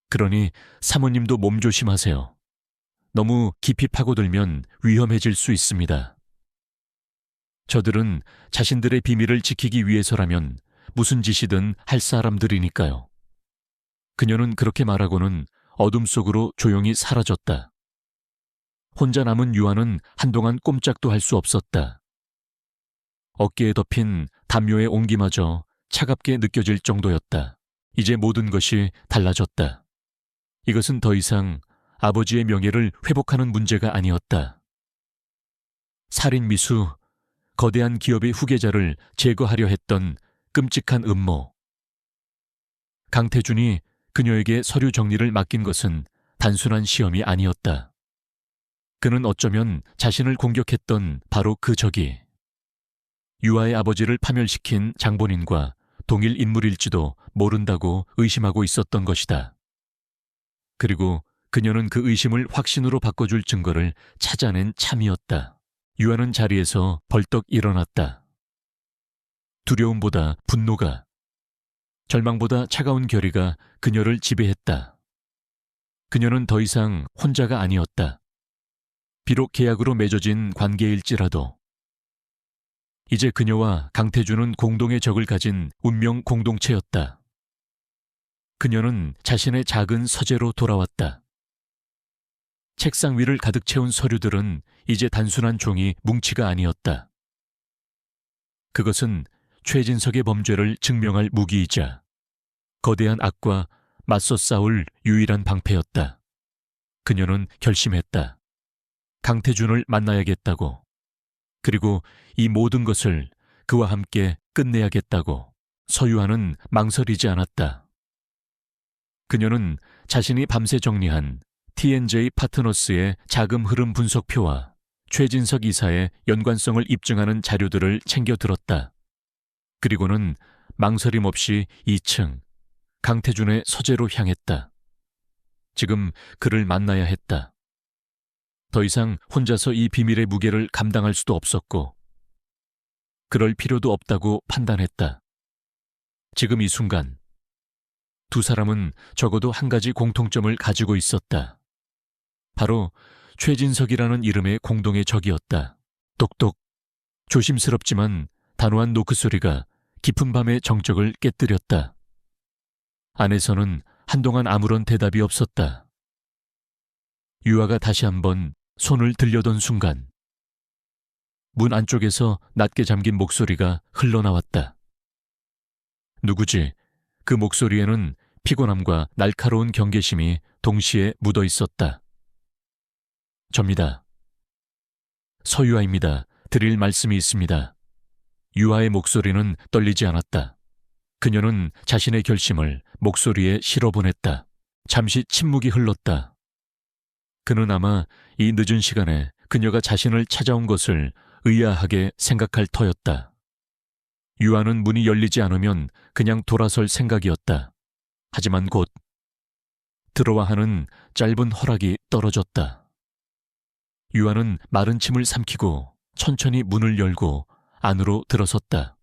그러니 사모님도 몸조심하세요. 너무 깊이 파고들면 위험해질 수 있습니다. 저들은 자신들의 비밀을 지키기 위해서라면 무슨 짓이든 할 사람들이니까요. 그녀는 그렇게 말하고는 어둠 속으로 조용히 사라졌다. 혼자 남은 유아는 한동안 꼼짝도 할 수 없었다. 어깨에 덮인 담요의 온기마저 차갑게 느껴질 정도였다. 이제 모든 것이 달라졌다. 이것은 더 이상 아버지의 명예를 회복하는 문제가 아니었다. 살인 미수, 거대한 기업의 후계자를 제거하려 했던 끔찍한 음모. 강태준이 그녀에게 서류 정리를 맡긴 것은 단순한 시험이 아니었다. 그는 어쩌면 자신을 공격했던 바로 그 적이 유아의 아버지를 파멸시킨 장본인과 동일 인물일지도 모른다고 의심하고 있었던 것이다. 그리고 그녀는 그 의심을 확신으로 바꿔줄 증거를 찾아낸 참이었다. 유아는 자리에서 벌떡 일어났다. 두려움보다 분노가, 절망보다 차가운 결의가 그녀를 지배했다. 그녀는 더 이상 혼자가 아니었다. 비록 계약으로 맺어진 관계일지라도 이제 그녀와 강태준은 공동의 적을 가진 운명 공동체였다. 그녀는 자신의 작은 서재로 돌아왔다. 책상 위를 가득 채운 서류들은 이제 단순한 종이 뭉치가 아니었다. 그것은 최진석의 범죄를 증명할 무기이자 거대한 악과 맞서 싸울 유일한 방패였다. 그녀는 결심했다. 강태준을 만나야겠다고. 그리고 이 모든 것을 그와 함께 끝내야겠다고. 서유아는 망설이지 않았다. 그녀는 자신이 밤새 정리한 T&J 파트너스의 자금 흐름 분석표와 최진석 이사의 연관성을 입증하는 자료들을 챙겨 들었다. 그리고는 망설임 없이 2층 강태준의 서재로 향했다. 지금 그를 만나야 했다. 더 이상 혼자서 이 비밀의 무게를 감당할 수도 없었고 그럴 필요도 없다고 판단했다. 지금 이 순간 두 사람은 적어도 한 가지 공통점을 가지고 있었다. 바로 최진석이라는 이름의 공동의 적이었다. 똑똑. 조심스럽지만 단호한 노크 소리가 깊은 밤의 정적을 깨뜨렸다. 안에서는 한동안 아무런 대답이 없었다. 유아가 다시 한번 손을 들려던 순간 문 안쪽에서 낮게 잠긴 목소리가 흘러나왔다. 누구지? 그 목소리에는 피곤함과 날카로운 경계심이 동시에 묻어 있었다. 접니다. 서유아입니다. 드릴 말씀이 있습니다. 유아의 목소리는 떨리지 않았다. 그녀는 자신의 결심을 목소리에 실어보냈다. 잠시 침묵이 흘렀다. 그는 아마 이 늦은 시간에 그녀가 자신을 찾아온 것을 의아하게 생각할 터였다. 유아는 문이 열리지 않으면 그냥 돌아설 생각이었다. 하지만 곧 들어와 하는 짧은 허락이 떨어졌다. 유아는 마른 침을 삼키고 천천히 문을 열고 안으로 들어섰다.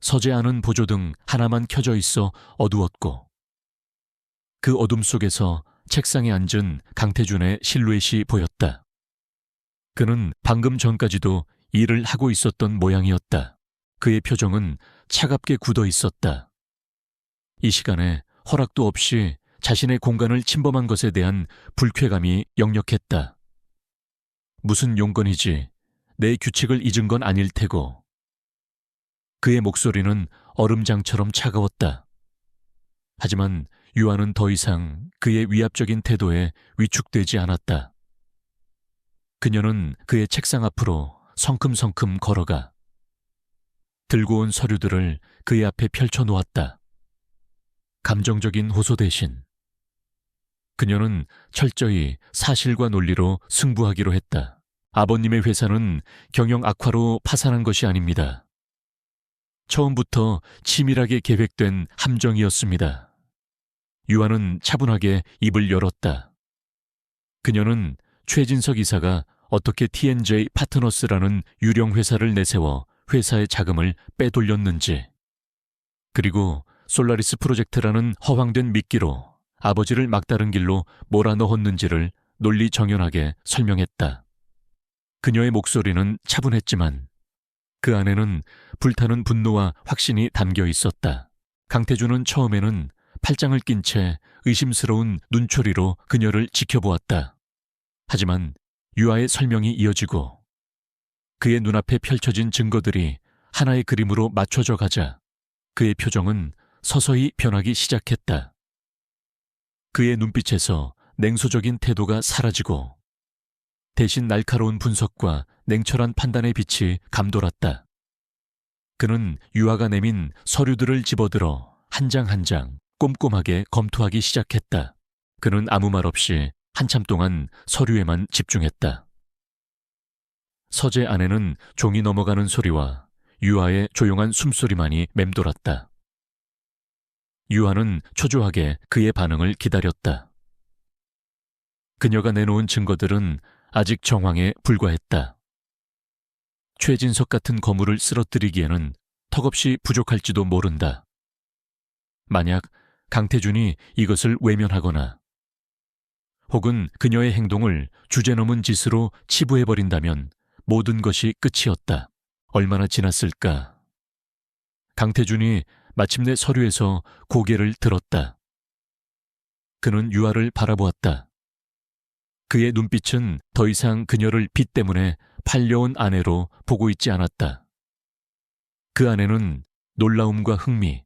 서재 안은 보조등 하나만 켜져 있어 어두웠고 그 어둠 속에서 책상에 앉은 강태준의 실루엣이 보였다. 그는 방금 전까지도 일을 하고 있었던 모양이었다. 그의 표정은 차갑게 굳어 있었다. 이 시간에 허락도 없이 자신의 공간을 침범한 것에 대한 불쾌감이 역력했다. 무슨 용건이지 내 규칙을 잊은 건 아닐 테고. 그의 목소리는 얼음장처럼 차가웠다. 하지만 유아는 더 이상 그의 위압적인 태도에 위축되지 않았다. 그녀는 그의 책상 앞으로 성큼성큼 걸어가 들고 온 서류들을 그의 앞에 펼쳐놓았다. 감정적인 호소 대신 그녀는 철저히 사실과 논리로 승부하기로 했다. 아버님의 회사는 경영 악화로 파산한 것이 아닙니다. 처음부터 치밀하게 계획된 함정이었습니다. 유아는 차분하게 입을 열었다. 그녀는 최진석 이사가 어떻게 TNJ 파트너스라는 유령 회사를 내세워 회사의 자금을 빼돌렸는지, 그리고 솔라리스 프로젝트라는 허황된 미끼로 아버지를 막다른 길로 몰아넣었는지를 논리정연하게 설명했다. 그녀의 목소리는 차분했지만 그 안에는 불타는 분노와 확신이 담겨 있었다. 강태준은 처음에는 팔짱을 낀 채 의심스러운 눈초리로 그녀를 지켜보았다. 하지만 유아의 설명이 이어지고 그의 눈앞에 펼쳐진 증거들이 하나의 그림으로 맞춰져 가자 그의 표정은 서서히 변하기 시작했다. 그의 눈빛에서 냉소적인 태도가 사라지고 대신 날카로운 분석과 냉철한 판단의 빛이 감돌았다. 그는 유아가 내민 서류들을 집어들어 한 장 한 장 꼼꼼하게 검토하기 시작했다. 그는 아무 말 없이 한참 동안 서류에만 집중했다. 서재 안에는 종이 넘어가는 소리와 유아의 조용한 숨소리만이 맴돌았다. 유아는 초조하게 그의 반응을 기다렸다. 그녀가 내놓은 증거들은 아직 정황에 불과했다. 최진석 같은 거물을 쓰러뜨리기에는 턱없이 부족할지도 모른다. 만약 강태준이 이것을 외면하거나 혹은 그녀의 행동을 주제넘은 짓으로 치부해버린다면 모든 것이 끝이었다. 얼마나 지났을까? 강태준이 마침내 서류에서 고개를 들었다. 그는 유아를 바라보았다. 그의 눈빛은 더 이상 그녀를 빛 때문에 팔려온 아내로 보고 있지 않았다. 그 안에는 놀라움과 흥미,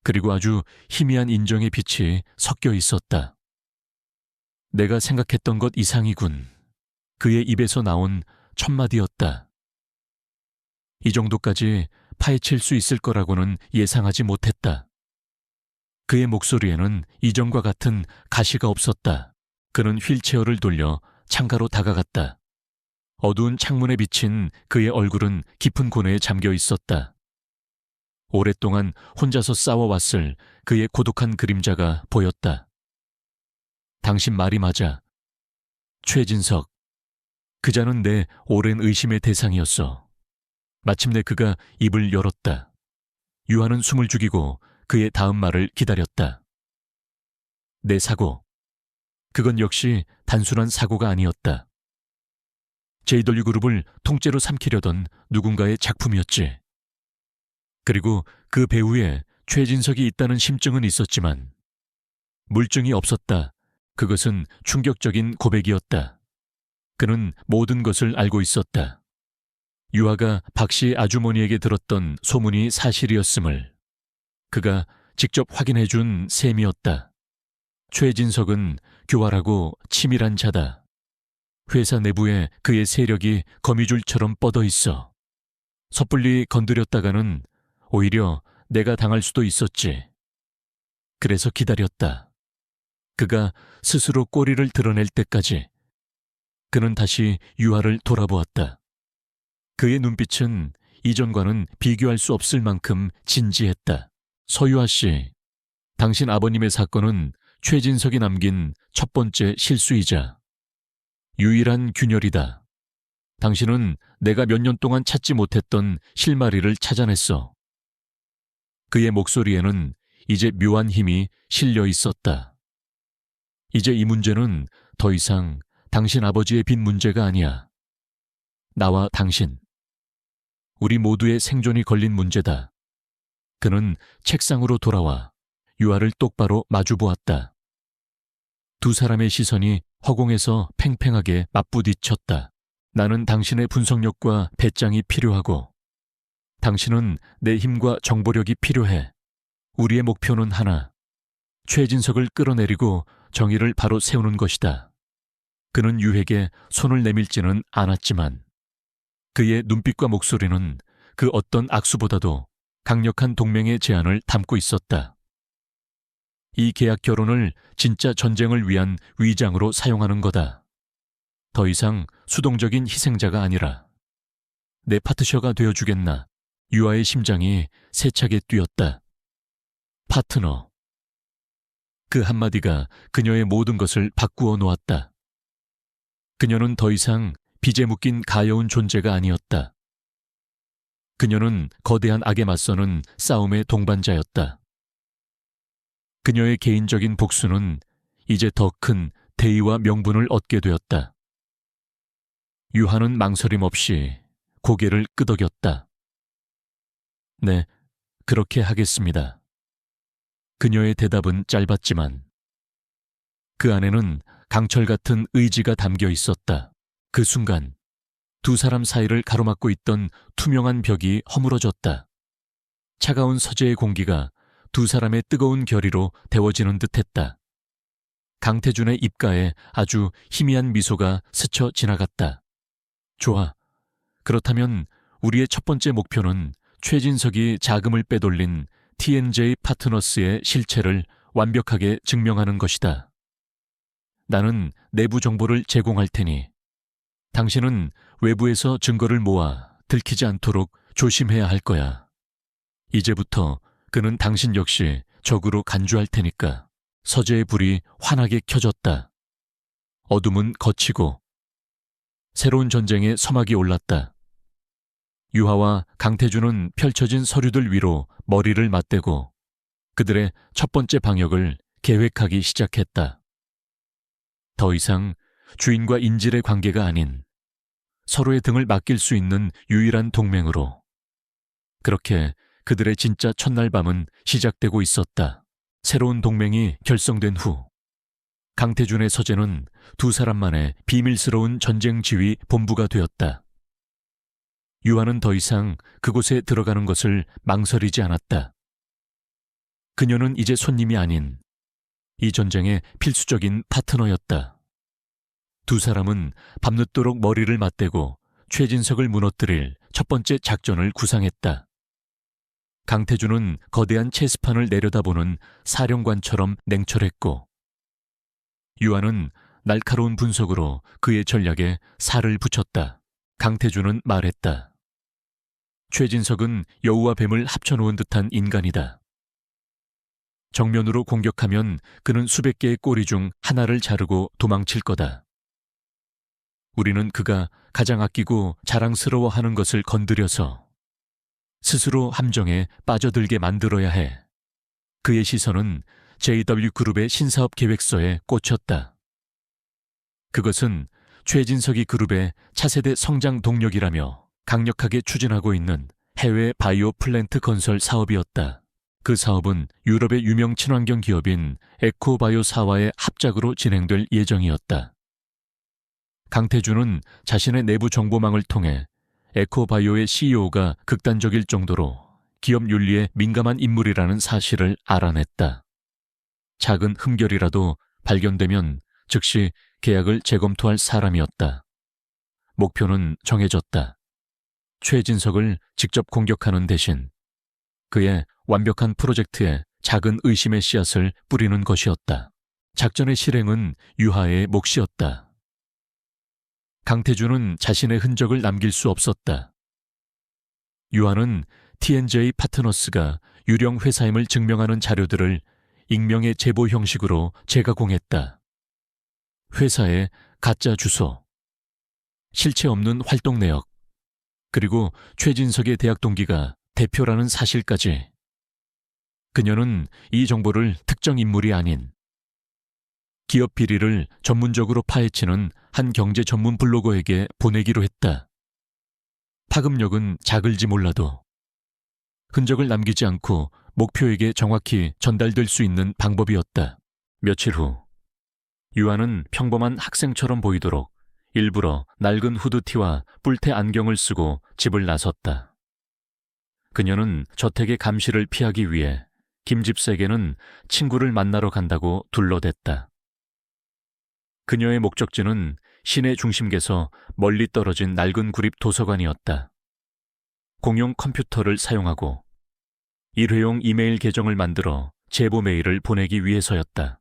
그리고 아주 희미한 인정의 빛이 섞여 있었다. 내가 생각했던 것 이상이군. 그의 입에서 나온 첫마디였다. 이 정도까지 파헤칠 수 있을 거라고는 예상하지 못했다. 그의 목소리에는 이전과 같은 가시가 없었다. 그는 휠체어를 돌려 창가로 다가갔다. 어두운 창문에 비친 그의 얼굴은 깊은 고뇌에 잠겨 있었다. 오랫동안 혼자서 싸워왔을 그의 고독한 그림자가 보였다. 당신 말이 맞아. 최진석. 그자는 내 오랜 의심의 대상이었어. 마침내 그가 입을 열었다. 유아는 숨을 죽이고 그의 다음 말을 기다렸다. 내 사고. 그건 역시 단순한 사고가 아니었다. JW그룹을 통째로 삼키려던 누군가의 작품이었지. 그리고 그 배후에 최진석이 있다는 심증은 있었지만 물증이 없었다. 그것은 충격적인 고백이었다. 그는 모든 것을 알고 있었다. 유아가 박 씨 아주머니에게 들었던 소문이 사실이었음을 그가 직접 확인해 준 셈이었다. 최진석은 교활하고 치밀한 자다. 회사 내부에 그의 세력이 거미줄처럼 뻗어 있어. 섣불리 건드렸다가는 오히려 내가 당할 수도 있었지. 그래서 기다렸다. 그가 스스로 꼬리를 드러낼 때까지. 그는 다시 유아를 돌아보았다. 그의 눈빛은 이전과는 비교할 수 없을 만큼 진지했다. 서유아 씨, 당신 아버님의 사건은 최진석이 남긴 첫 번째 실수이자 유일한 균열이다. 당신은 내가 몇 년 동안 찾지 못했던 실마리를 찾아냈어. 그의 목소리에는 이제 묘한 힘이 실려 있었다. 이제 이 문제는 더 이상 당신 아버지의 빈 문제가 아니야. 나와 당신, 우리 모두의 생존이 걸린 문제다. 그는 책상으로 돌아와 유아를 똑바로 마주보았다. 두 사람의 시선이 허공에서 팽팽하게 맞부딪혔다. 나는 당신의 분석력과 배짱이 필요하고 당신은 내 힘과 정보력이 필요해. 우리의 목표는 하나, 최진석을 끌어내리고 정의를 바로 세우는 것이다. 그는 유에게 손을 내밀지는 않았지만 그의 눈빛과 목소리는 그 어떤 악수보다도 강력한 동맹의 제안을 담고 있었다. 이 계약 결혼을 진짜 전쟁을 위한 위장으로 사용하는 거다. 더 이상 수동적인 희생자가 아니라 내 파트셔가 되어주겠나. 유아의 심장이 세차게 뛰었다. 파트너. 그 한마디가 그녀의 모든 것을 바꾸어 놓았다. 그녀는 더 이상 빚에 묶인 가여운 존재가 아니었다. 그녀는 거대한 악에 맞서는 싸움의 동반자였다. 그녀의 개인적인 복수는 이제 더 큰 대의와 명분을 얻게 되었다. 유하는 망설임 없이 고개를 끄덕였다. 네, 그렇게 하겠습니다. 그녀의 대답은 짧았지만 그 안에는 강철 같은 의지가 담겨 있었다. 그 순간 두 사람 사이를 가로막고 있던 투명한 벽이 허물어졌다. 차가운 서재의 공기가 두 사람의 뜨거운 결의로 데워지는 듯했다. 강태준의 입가에 아주 희미한 미소가 스쳐 지나갔다. 좋아. 그렇다면 우리의 첫 번째 목표는 최진석이 자금을 빼돌린 TNJ 파트너스의 실체를 완벽하게 증명하는 것이다. 나는 내부 정보를 제공할 테니 당신은 외부에서 증거를 모아 들키지 않도록 조심해야 할 거야. 이제부터 그는 당신 역시 적으로 간주할 테니까. 서재의 불이 환하게 켜졌다. 어둠은 걷히고 새로운 전쟁의 서막이 올랐다. 유하와 강태준은 펼쳐진 서류들 위로 머리를 맞대고 그들의 첫 번째 방역을 계획하기 시작했다. 더 이상 주인과 인질의 관계가 아닌 서로의 등을 맡길 수 있는 유일한 동맹으로. 그렇게 그들의 진짜 첫날 밤은 시작되고 있었다. 새로운 동맹이 결성된 후 강태준의 서재는 두 사람만의 비밀스러운 전쟁 지휘 본부가 되었다. 유아는 더 이상 그곳에 들어가는 것을 망설이지 않았다. 그녀는 이제 손님이 아닌 이 전쟁의 필수적인 파트너였다. 두 사람은 밤늦도록 머리를 맞대고 최진석을 무너뜨릴 첫 번째 작전을 구상했다. 강태준은 거대한 체스판을 내려다보는 사령관처럼 냉철했고 유아는 날카로운 분석으로 그의 전략에 살을 붙였다. 강태준은 말했다. 최진석은 여우와 뱀을 합쳐놓은 듯한 인간이다. 정면으로 공격하면 그는 수백 개의 꼬리 중 하나를 자르고 도망칠 거다. 우리는 그가 가장 아끼고 자랑스러워하는 것을 건드려서 스스로 함정에 빠져들게 만들어야 해. 그의 시선은 JW그룹의 신사업 계획서에 꽂혔다. 그것은 최진석이 그룹의 차세대 성장 동력이라며 강력하게 추진하고 있는 해외 바이오 플랜트 건설 사업이었다. 그 사업은 유럽의 유명 친환경 기업인 에코바이오사와의 합작으로 진행될 예정이었다. 강태준은 자신의 내부 정보망을 통해 에코바이오의 CEO가 극단적일 정도로 기업 윤리에 민감한 인물이라는 사실을 알아냈다. 작은 흠결이라도 발견되면 즉시 계약을 재검토할 사람이었다. 목표는 정해졌다. 최진석을 직접 공격하는 대신 그의 완벽한 프로젝트에 작은 의심의 씨앗을 뿌리는 것이었다. 작전의 실행은 유하의 몫이었다. 강태준은 자신의 흔적을 남길 수 없었다. 유하는 TNJ 파트너스가 유령 회사임을 증명하는 자료들을 익명의 제보 형식으로 재가공했다. 회사의 가짜 주소, 실체 없는 활동 내역, 그리고 최진석의 대학 동기가 대표라는 사실까지. 그녀는 이 정보를 특정 인물이 아닌 기업 비리를 전문적으로 파헤치는 한 경제 전문 블로거에게 보내기로 했다. 파급력은 작을지 몰라도 흔적을 남기지 않고 목표에게 정확히 전달될 수 있는 방법이었다. 며칠 후, 유아는 평범한 학생처럼 보이도록 일부러 낡은 후드티와 뿔테 안경을 쓰고 집을 나섰다. 그녀는 저택의 감시를 피하기 위해 김 집사에게는 친구를 만나러 간다고 둘러댔다. 그녀의 목적지는 시내 중심계에서 멀리 떨어진 낡은 구립 도서관이었다. 공용 컴퓨터를 사용하고 일회용 이메일 계정을 만들어 제보 메일을 보내기 위해서였다.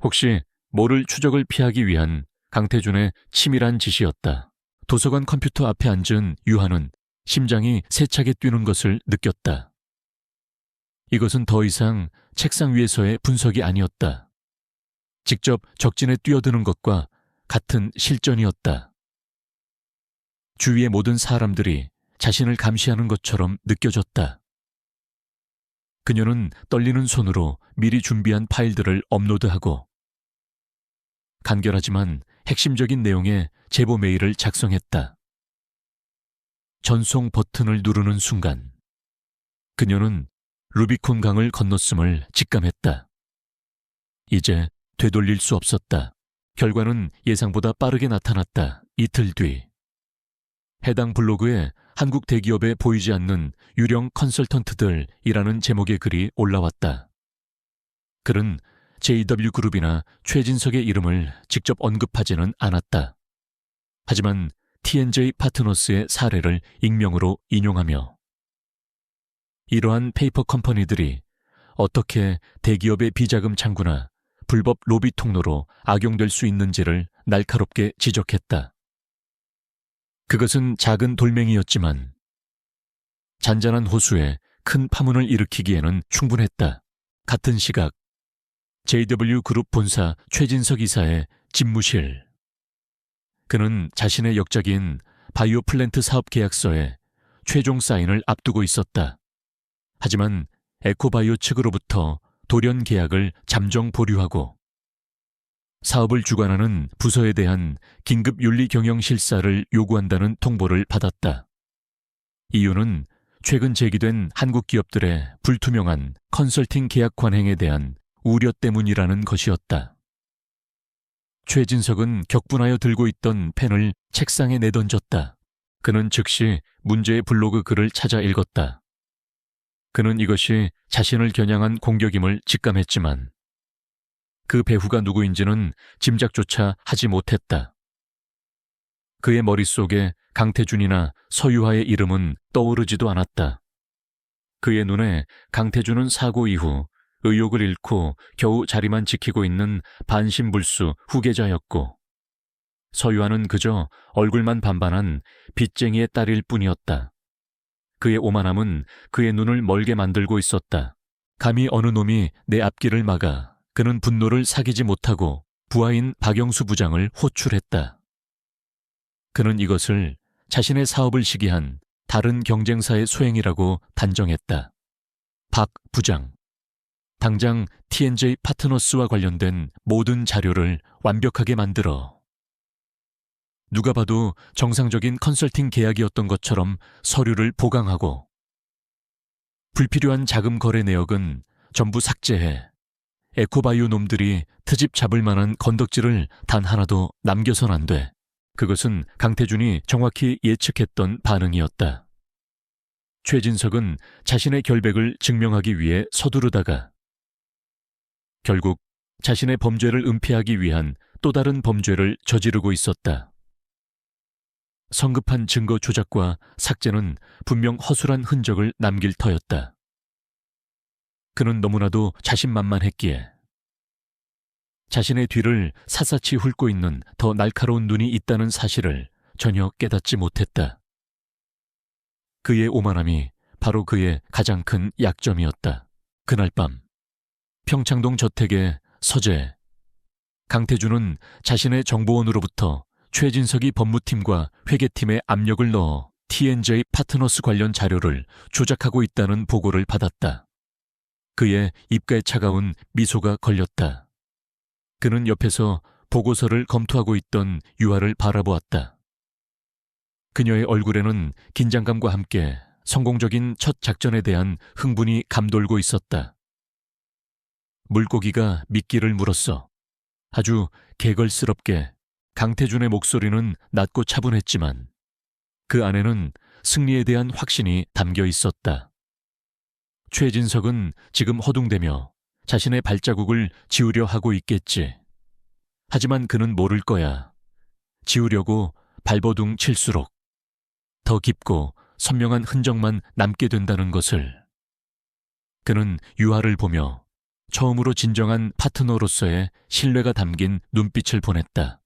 혹시 모를 추적을 피하기 위한 강태준의 치밀한 짓이었다. 도서관 컴퓨터 앞에 앉은 유하는 심장이 세차게 뛰는 것을 느꼈다. 이것은 더 이상 책상 위에서의 분석이 아니었다. 직접 적진에 뛰어드는 것과 같은 실전이었다. 주위의 모든 사람들이 자신을 감시하는 것처럼 느껴졌다. 그녀는 떨리는 손으로 미리 준비한 파일들을 업로드하고 간결하지만 핵심적인 내용의 제보 메일을 작성했다. 전송 버튼을 누르는 순간 그녀는 루비콘 강을 건넜음을 직감했다. 이제 되돌릴 수 없었다. 결과는 예상보다 빠르게 나타났다. 이틀 뒤 해당 블로그에 한국 대기업에 보이지 않는 유령 컨설턴트들이라는 제목의 글이 올라왔다. 글은 JW그룹이나 최진석의 이름을 직접 언급하지는 않았다. 하지만 TNJ 파트너스의 사례를 익명으로 인용하며 이러한 페이퍼 컴퍼니들이 어떻게 대기업의 비자금 창구나 불법 로비 통로로 악용될 수 있는지를 날카롭게 지적했다. 그것은 작은 돌멩이였지만 잔잔한 호수에 큰 파문을 일으키기에는 충분했다. 같은 시각 JW그룹 본사 최진석 이사의 집무실. 그는 자신의 역작인 바이오 플랜트 사업 계약서에 최종 사인을 앞두고 있었다. 하지만 에코바이오 측으로부터 돌연 계약을 잠정 보류하고 사업을 주관하는 부서에 대한 긴급 윤리 경영 실사를 요구한다는 통보를 받았다. 이유는 최근 제기된 한국 기업들의 불투명한 컨설팅 계약 관행에 대한 우려 때문이라는 것이었다. 최진석은 격분하여 들고 있던 펜을 책상에 내던졌다. 그는 즉시 문제의 블로그 글을 찾아 읽었다. 그는 이것이 자신을 겨냥한 공격임을 직감했지만 그 배후가 누구인지는 짐작조차 하지 못했다. 그의 머릿속에 강태준이나 서유하의 이름은 떠오르지도 않았다. 그의 눈에 강태준은 사고 이후 의욕을 잃고 겨우 자리만 지키고 있는 반신불수 후계자였고 서유하는 그저 얼굴만 반반한 빚쟁이의 딸일 뿐이었다. 그의 오만함은 그의 눈을 멀게 만들고 있었다. 감히 어느 놈이 내 앞길을 막아 그는 분노를 사기지 못하고 부하인 박영수 부장을 호출했다. 그는 이것을 자신의 사업을 시기한 다른 경쟁사의 소행이라고 단정했다. 박 부장, 당장 TNJ 파트너스와 관련된 모든 자료를 완벽하게 만들어. 누가 봐도 정상적인 컨설팅 계약이었던 것처럼 서류를 보강하고 불필요한 자금 거래 내역은 전부 삭제해 에코바이오 놈들이 트집 잡을 만한 건덕지를 단 하나도 남겨선 안 돼. 그것은 강태준이 정확히 예측했던 반응이었다. 최진석은 자신의 결백을 증명하기 위해 서두르다가 결국 자신의 범죄를 은폐하기 위한 또 다른 범죄를 저지르고 있었다. 성급한 증거 조작과 삭제는 분명 허술한 흔적을 남길 터였다. 그는 너무나도 자신만만했기에 자신의 뒤를 샅샅이 훑고 있는 더 날카로운 눈이 있다는 사실을 전혀 깨닫지 못했다. 그의 오만함이 바로 그의 가장 큰 약점이었다. 그날 밤 평창동 저택의 서재 강태준은 자신의 정보원으로부터 최진석이 법무팀과 회계팀에 압력을 넣어 TNJ 파트너스 관련 자료를 조작하고 있다는 보고를 받았다. 그의 입가에 차가운 미소가 걸렸다. 그는 옆에서 보고서를 검토하고 있던 유아를 바라보았다. 그녀의 얼굴에는 긴장감과 함께 성공적인 첫 작전에 대한 흥분이 감돌고 있었다. 물고기가 미끼를 물었어. 아주 개걸스럽게 강태준의 목소리는 낮고 차분했지만 그 안에는 승리에 대한 확신이 담겨 있었다. 최진석은 지금 허둥대며 자신의 발자국을 지우려 하고 있겠지. 하지만 그는 모를 거야. 지우려고 발버둥 칠수록 더 깊고 선명한 흔적만 남게 된다는 것을. 그는 유아를 보며 처음으로 진정한 파트너로서의 신뢰가 담긴 눈빛을 보냈다.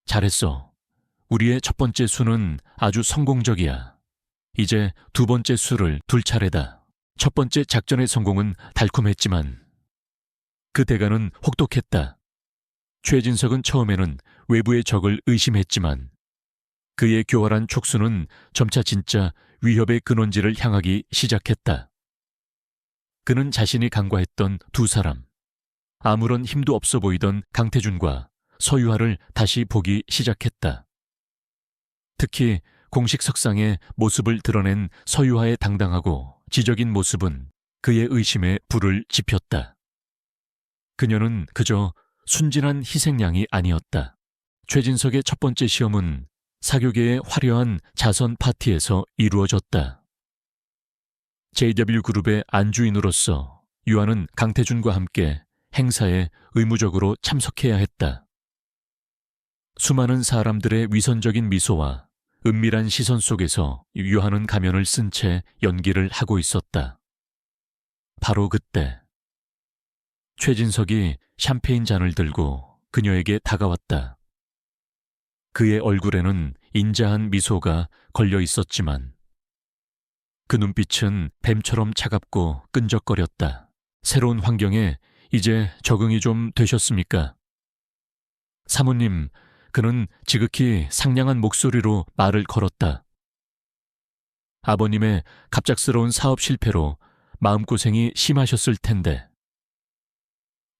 잘했어. 우리의 첫 번째 수는 아주 성공적이야. 이제 두 번째 수를 둘 차례다. 첫 번째 작전의 성공은 달콤했지만 그 대가는 혹독했다. 최진석은 처음에는 외부의 적을 의심했지만 그의 교활한 촉수는 점차 진짜 위협의 근원지를 향하기 시작했다. 그는 자신이 간과했던 두 사람, 아무런 힘도 없어 보이던 강태준과 서유아를 다시 보기 시작했다. 특히 공식 석상에 모습을 드러낸 서유아의 당당하고 지적인 모습은 그의 의심에 불을 지폈다. 그녀는 그저 순진한 희생양이 아니었다. 최진석의 첫 번째 시험은 사교계의 화려한 자선 파티에서 이루어졌다. JW그룹의 안주인으로서 유아는 강태준과 함께 행사에 의무적으로 참석해야 했다. 수많은 사람들의 위선적인 미소와 은밀한 시선 속에서 유아는 가면을 쓴 채 연기를 하고 있었다. 바로 그때 최진석이 샴페인 잔을 들고 그녀에게 다가왔다. 그의 얼굴에는 인자한 미소가 걸려 있었지만 그 눈빛은 뱀처럼 차갑고 끈적거렸다. 새로운 환경에 이제 적응이 좀 되셨습니까? 사모님, 그는 지극히 상냥한 목소리로 말을 걸었다. 아버님의 갑작스러운 사업 실패로 마음고생이 심하셨을 텐데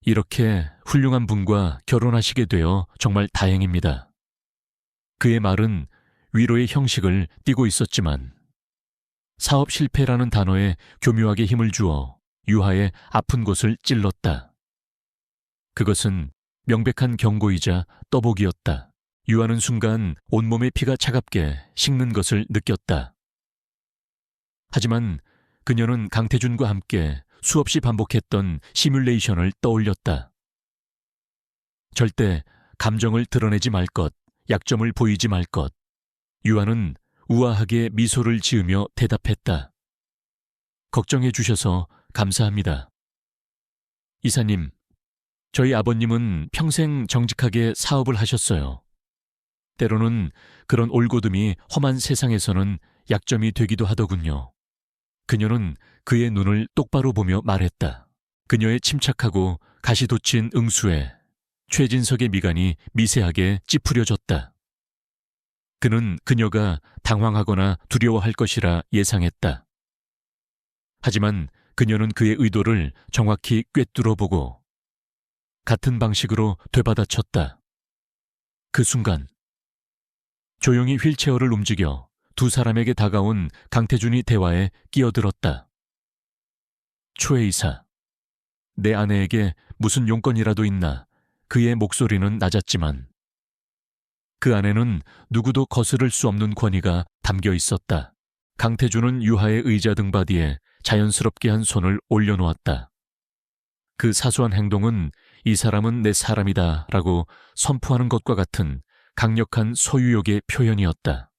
이렇게 훌륭한 분과 결혼하시게 되어 정말 다행입니다. 그의 말은 위로의 형식을 띠고 있었지만 사업 실패라는 단어에 교묘하게 힘을 주어 유하의 아픈 곳을 찔렀다. 그것은 명백한 경고이자 떠보기였다. 유하는 순간 온몸의 피가 차갑게 식는 것을 느꼈다. 하지만 그녀는 강태준과 함께 수없이 반복했던 시뮬레이션을 떠올렸다. 절대 감정을 드러내지 말 것, 약점을 보이지 말 것. 유하는 우아하게 미소를 지으며 대답했다. 걱정해 주셔서 감사합니다. 이사님, 저희 아버님은 평생 정직하게 사업을 하셨어요. 때로는 그런 올곧음이 험한 세상에서는 약점이 되기도 하더군요. 그녀는 그의 눈을 똑바로 보며 말했다. 그녀의 침착하고 가시 돋친 응수에 최진석의 미간이 미세하게 찌푸려졌다. 그는 그녀가 당황하거나 두려워할 것이라 예상했다. 하지만 그녀는 그의 의도를 정확히 꿰뚫어 보고 같은 방식으로 되받아쳤다. 그 순간 조용히 휠체어를 움직여 두 사람에게 다가온 강태준이 대화에 끼어들었다. 초해이사. 내 아내에게 무슨 용건이라도 있나. 그의 목소리는 낮았지만 그 안에는 누구도 거스를 수 없는 권위가 담겨 있었다. 강태준은 유하의 의자 등받이에 자연스럽게 한 손을 올려놓았다. 그 사소한 행동은 이 사람은 내 사람이다 라고 선포하는 것과 같은 강력한 소유욕의 표현이었다.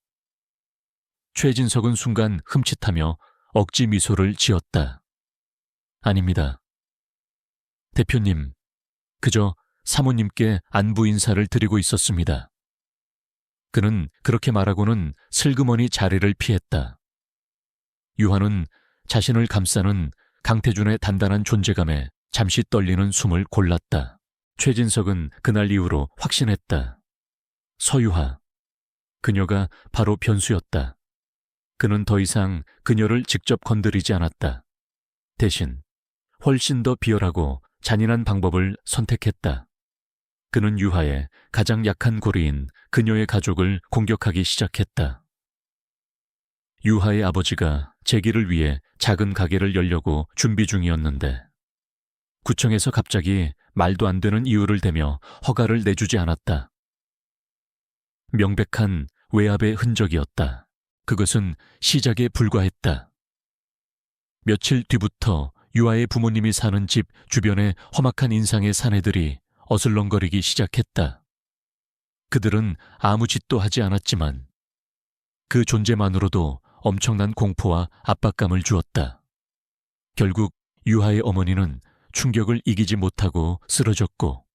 최진석은 순간 흠칫하며 억지 미소를 지었다. 아닙니다. 대표님, 그저 사모님께 안부 인사를 드리고 있었습니다. 그는 그렇게 말하고는 슬그머니 자리를 피했다. 유하는 자신을 감싸는 강태준의 단단한 존재감에 잠시 떨리는 숨을 골랐다. 최진석은 그날 이후로 확신했다. 서유하. 그녀가 바로 변수였다. 그는 더 이상 그녀를 직접 건드리지 않았다. 대신 훨씬 더 비열하고 잔인한 방법을 선택했다. 그는 유하의 가장 약한 고리인 그녀의 가족을 공격하기 시작했다. 유하의 아버지가 재기를 위해 작은 가게를 열려고 준비 중이었는데 구청에서 갑자기 말도 안 되는 이유를 대며 허가를 내주지 않았다. 명백한 외압의 흔적이었다. 그것은 시작에 불과했다. 며칠 뒤부터 유아의 부모님이 사는 집 주변의 험악한 인상의 사내들이 어슬렁거리기 시작했다. 그들은 아무 짓도 하지 않았지만 그 존재만으로도 엄청난 공포와 압박감을 주었다. 결국 유아의 어머니는 충격을 이기지 못하고 쓰러졌고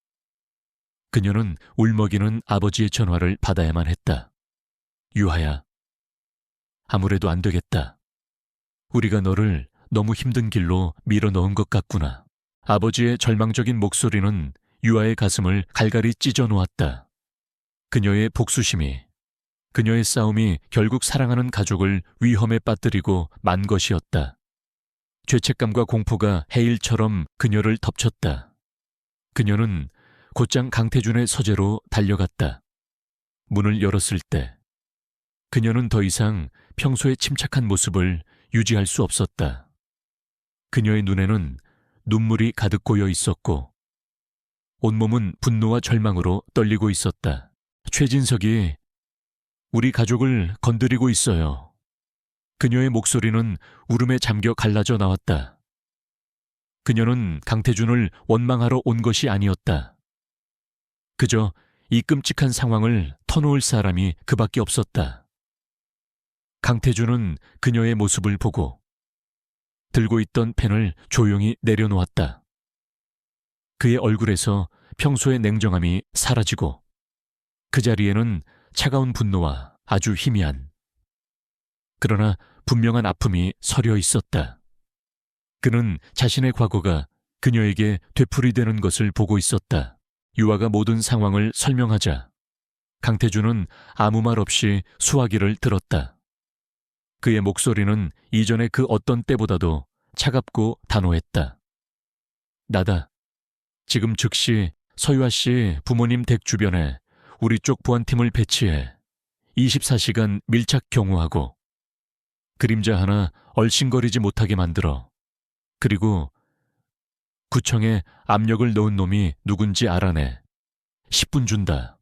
그녀는 울먹이는 아버지의 전화를 받아야만 했다. 유아야, 아무래도 안 되겠다. 우리가 너를 너무 힘든 길로 밀어넣은 것 같구나. 아버지의 절망적인 목소리는 유아의 가슴을 갈갈이 찢어 놓았다. 그녀의 복수심이, 그녀의 싸움이 결국 사랑하는 가족을 위험에 빠뜨리고 만 것이었다. 죄책감과 공포가 해일처럼 그녀를 덮쳤다. 그녀는 곧장 강태준의 서재로 달려갔다. 문을 열었을 때 그녀는 더 이상 평소의 침착한 모습을 유지할 수 없었다. 그녀의 눈에는 눈물이 가득 고여 있었고 온몸은 분노와 절망으로 떨리고 있었다. 최진석이 우리 가족을 건드리고 있어요. 그녀의 목소리는 울음에 잠겨 갈라져 나왔다. 그녀는 강태준을 원망하러 온 것이 아니었다. 그저 이 끔찍한 상황을 터놓을 사람이 그밖에 없었다. 강태준은 그녀의 모습을 보고 들고 있던 펜을 조용히 내려놓았다. 그의 얼굴에서 평소의 냉정함이 사라지고 그 자리에는 차가운 분노와 아주 희미한 그러나 분명한 아픔이 서려 있었다. 그는 자신의 과거가 그녀에게 되풀이되는 것을 보고 있었다. 유아가 모든 상황을 설명하자 강태준은 아무 말 없이 수화기를 들었다. 그의 목소리는 이전의 그 어떤 때보다도 차갑고 단호했다. 나다. 지금 즉시 서유아 씨 부모님 댁 주변에 우리 쪽 보안팀을 배치해 24시간 밀착 경호하고 그림자 하나 얼씬거리지 못하게 만들어. 그리고 구청에 압력을 넣은 놈이 누군지 알아내. 10분 준다.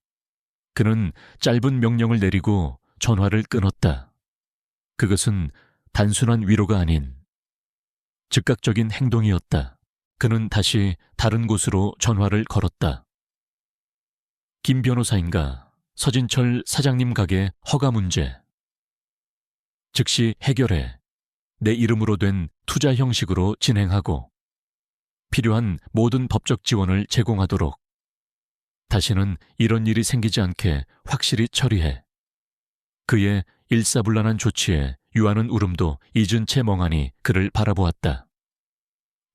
그는 짧은 명령을 내리고 전화를 끊었다. 그것은 단순한 위로가 아닌 즉각적인 행동이었다. 그는 다시 다른 곳으로 전화를 걸었다. 김 변호사인가? 서진철 사장님 가게 허가 문제. 즉시 해결해. 내 이름으로 된 투자 형식으로 진행하고 필요한 모든 법적 지원을 제공하도록. 다시는 이런 일이 생기지 않게 확실히 처리해. 그의 일사불란한 조치에 유아는 울음도 잊은 채 멍하니 그를 바라보았다.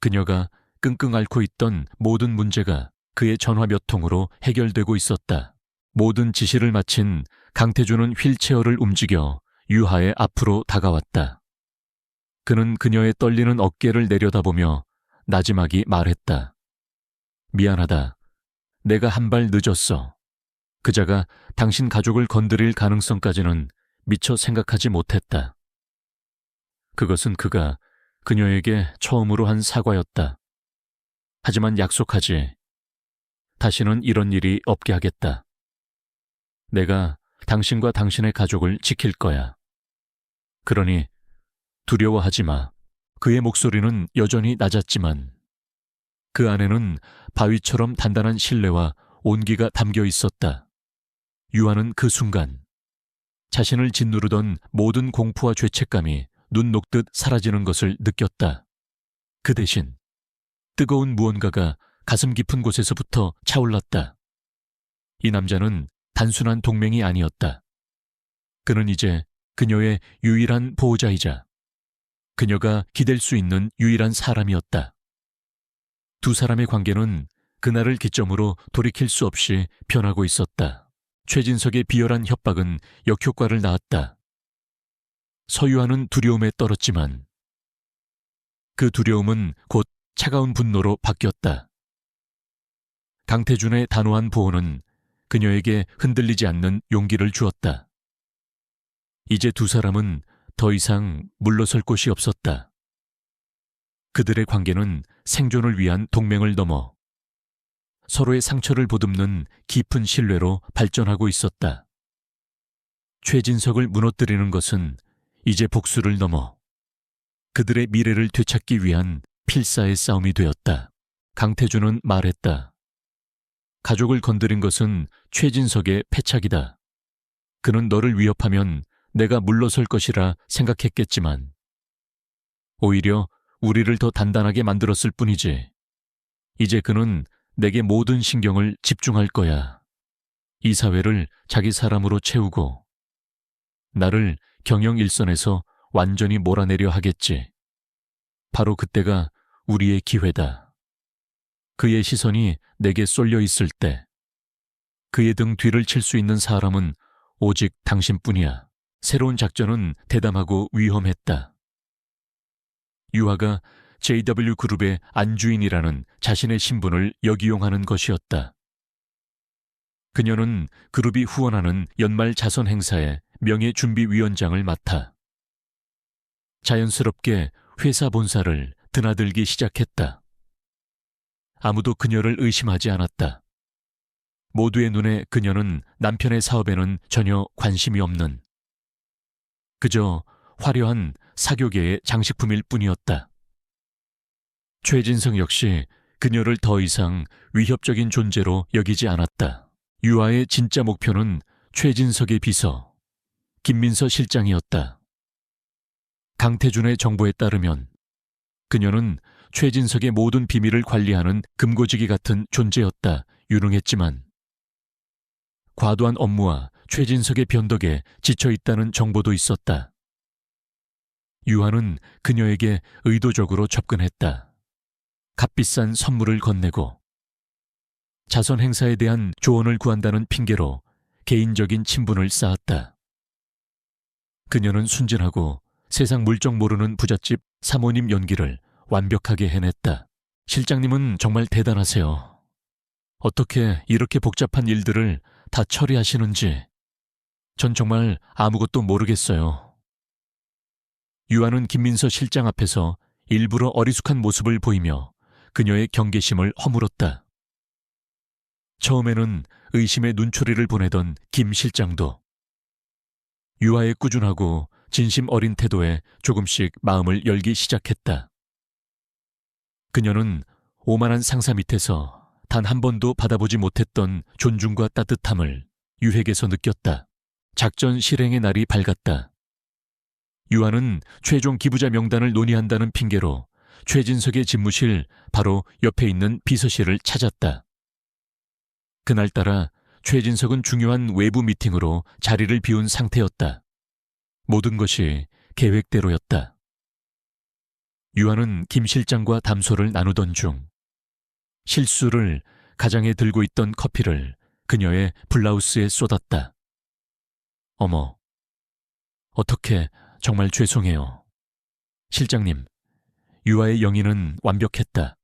그녀가 끙끙 앓고 있던 모든 문제가 그의 전화 몇 통으로 해결되고 있었다. 모든 지시를 마친 강태준은 휠체어를 움직여 유하의 앞으로 다가왔다. 그는 그녀의 떨리는 어깨를 내려다보며 나지막이 말했다. 미안하다. 내가 한 발 늦었어. 그자가 당신 가족을 건드릴 가능성까지는 미처 생각하지 못했다. 그것은 그가 그녀에게 처음으로 한 사과였다. 하지만 약속하지. 다시는 이런 일이 없게 하겠다. 내가 당신과 당신의 가족을 지킬 거야. 그러니 두려워하지 마. 그의 목소리는 여전히 낮았지만 그 안에는 바위처럼 단단한 신뢰와 온기가 담겨 있었다. 유아는 그 순간 자신을 짓누르던 모든 공포와 죄책감이 눈 녹듯 사라지는 것을 느꼈다. 그 대신 뜨거운 무언가가 가슴 깊은 곳에서부터 차올랐다. 이 남자는 단순한 동맹이 아니었다. 그는 이제 그녀의 유일한 보호자이자 그녀가 기댈 수 있는 유일한 사람이었다. 두 사람의 관계는 그날을 기점으로 돌이킬 수 없이 변하고 있었다. 최진석의 비열한 협박은 역효과를 낳았다. 서유아는 두려움에 떨었지만 그 두려움은 곧 차가운 분노로 바뀌었다. 강태준의 단호한 보호는 그녀에게 흔들리지 않는 용기를 주었다. 이제 두 사람은 더 이상 물러설 곳이 없었다. 그들의 관계는 생존을 위한 동맹을 넘어 서로의 상처를 보듬는 깊은 신뢰로 발전하고 있었다. 최진석을 무너뜨리는 것은 이제 복수를 넘어 그들의 미래를 되찾기 위한 필사의 싸움이 되었다. 강태준은 말했다. 가족을 건드린 것은 최진석의 패착이다. 그는 너를 위협하면 내가 물러설 것이라 생각했겠지만 오히려 우리를 더 단단하게 만들었을 뿐이지. 이제 그는 내게 모든 신경을 집중할 거야. 이 사회를 자기 사람으로 채우고 나를 경영 일선에서 완전히 몰아내려 하겠지. 바로 그때가 우리의 기회다. 그의 시선이 내게 쏠려 있을 때 그의 등 뒤를 칠 수 있는 사람은 오직 당신뿐이야. 새로운 작전은 대담하고 위험했다. 유아가 JW그룹의 안주인이라는 자신의 신분을 역이용하는 것이었다. 그녀는 그룹이 후원하는 연말 자선 행사의 명예준비위원장을 맡아 자연스럽게 회사 본사를 드나들기 시작했다. 아무도 그녀를 의심하지 않았다. 모두의 눈에 그녀는 남편의 사업에는 전혀 관심이 없는 그저 화려한 사교계의 장식품일 뿐이었다. 최진석 역시 그녀를 더 이상 위협적인 존재로 여기지 않았다. 유아의 진짜 목표는 최진석의 비서, 김민서 실장이었다. 강태준의 정보에 따르면 그녀는 최진석의 모든 비밀을 관리하는 금고지기 같은 존재였다. 유능했지만 과도한 업무와 최진석의 변덕에 지쳐있다는 정보도 있었다. 유아는 그녀에게 의도적으로 접근했다. 값비싼 선물을 건네고 자선 행사에 대한 조언을 구한다는 핑계로 개인적인 친분을 쌓았다. 그녀는 순진하고 세상 물정 모르는 부잣집 사모님 연기를 완벽하게 해냈다. 실장님은 정말 대단하세요. 어떻게 이렇게 복잡한 일들을 다 처리하시는지 전 정말 아무것도 모르겠어요. 유아는 김민서 실장 앞에서 일부러 어리숙한 모습을 보이며 그녀의 경계심을 허물었다. 처음에는 의심의 눈초리를 보내던 김 실장도 유아의 꾸준하고 진심 어린 태도에 조금씩 마음을 열기 시작했다. 그녀는 오만한 상사 밑에서 단 한 번도 받아보지 못했던 존중과 따뜻함을 유핵에서 느꼈다. 작전 실행의 날이 밝았다. 유아는 최종 기부자 명단을 논의한다는 핑계로 최진석의 집무실 바로 옆에 있는 비서실을 찾았다. 그날따라 최진석은 중요한 외부 미팅으로 자리를 비운 상태였다. 모든 것이 계획대로였다. 유아는 김 실장과 담소를 나누던 중 실수를 가장에 들고 있던 커피를 그녀의 블라우스에 쏟았다. 어머, 어떻게 정말 죄송해요. 실장님, 유아의 영의는 완벽했다.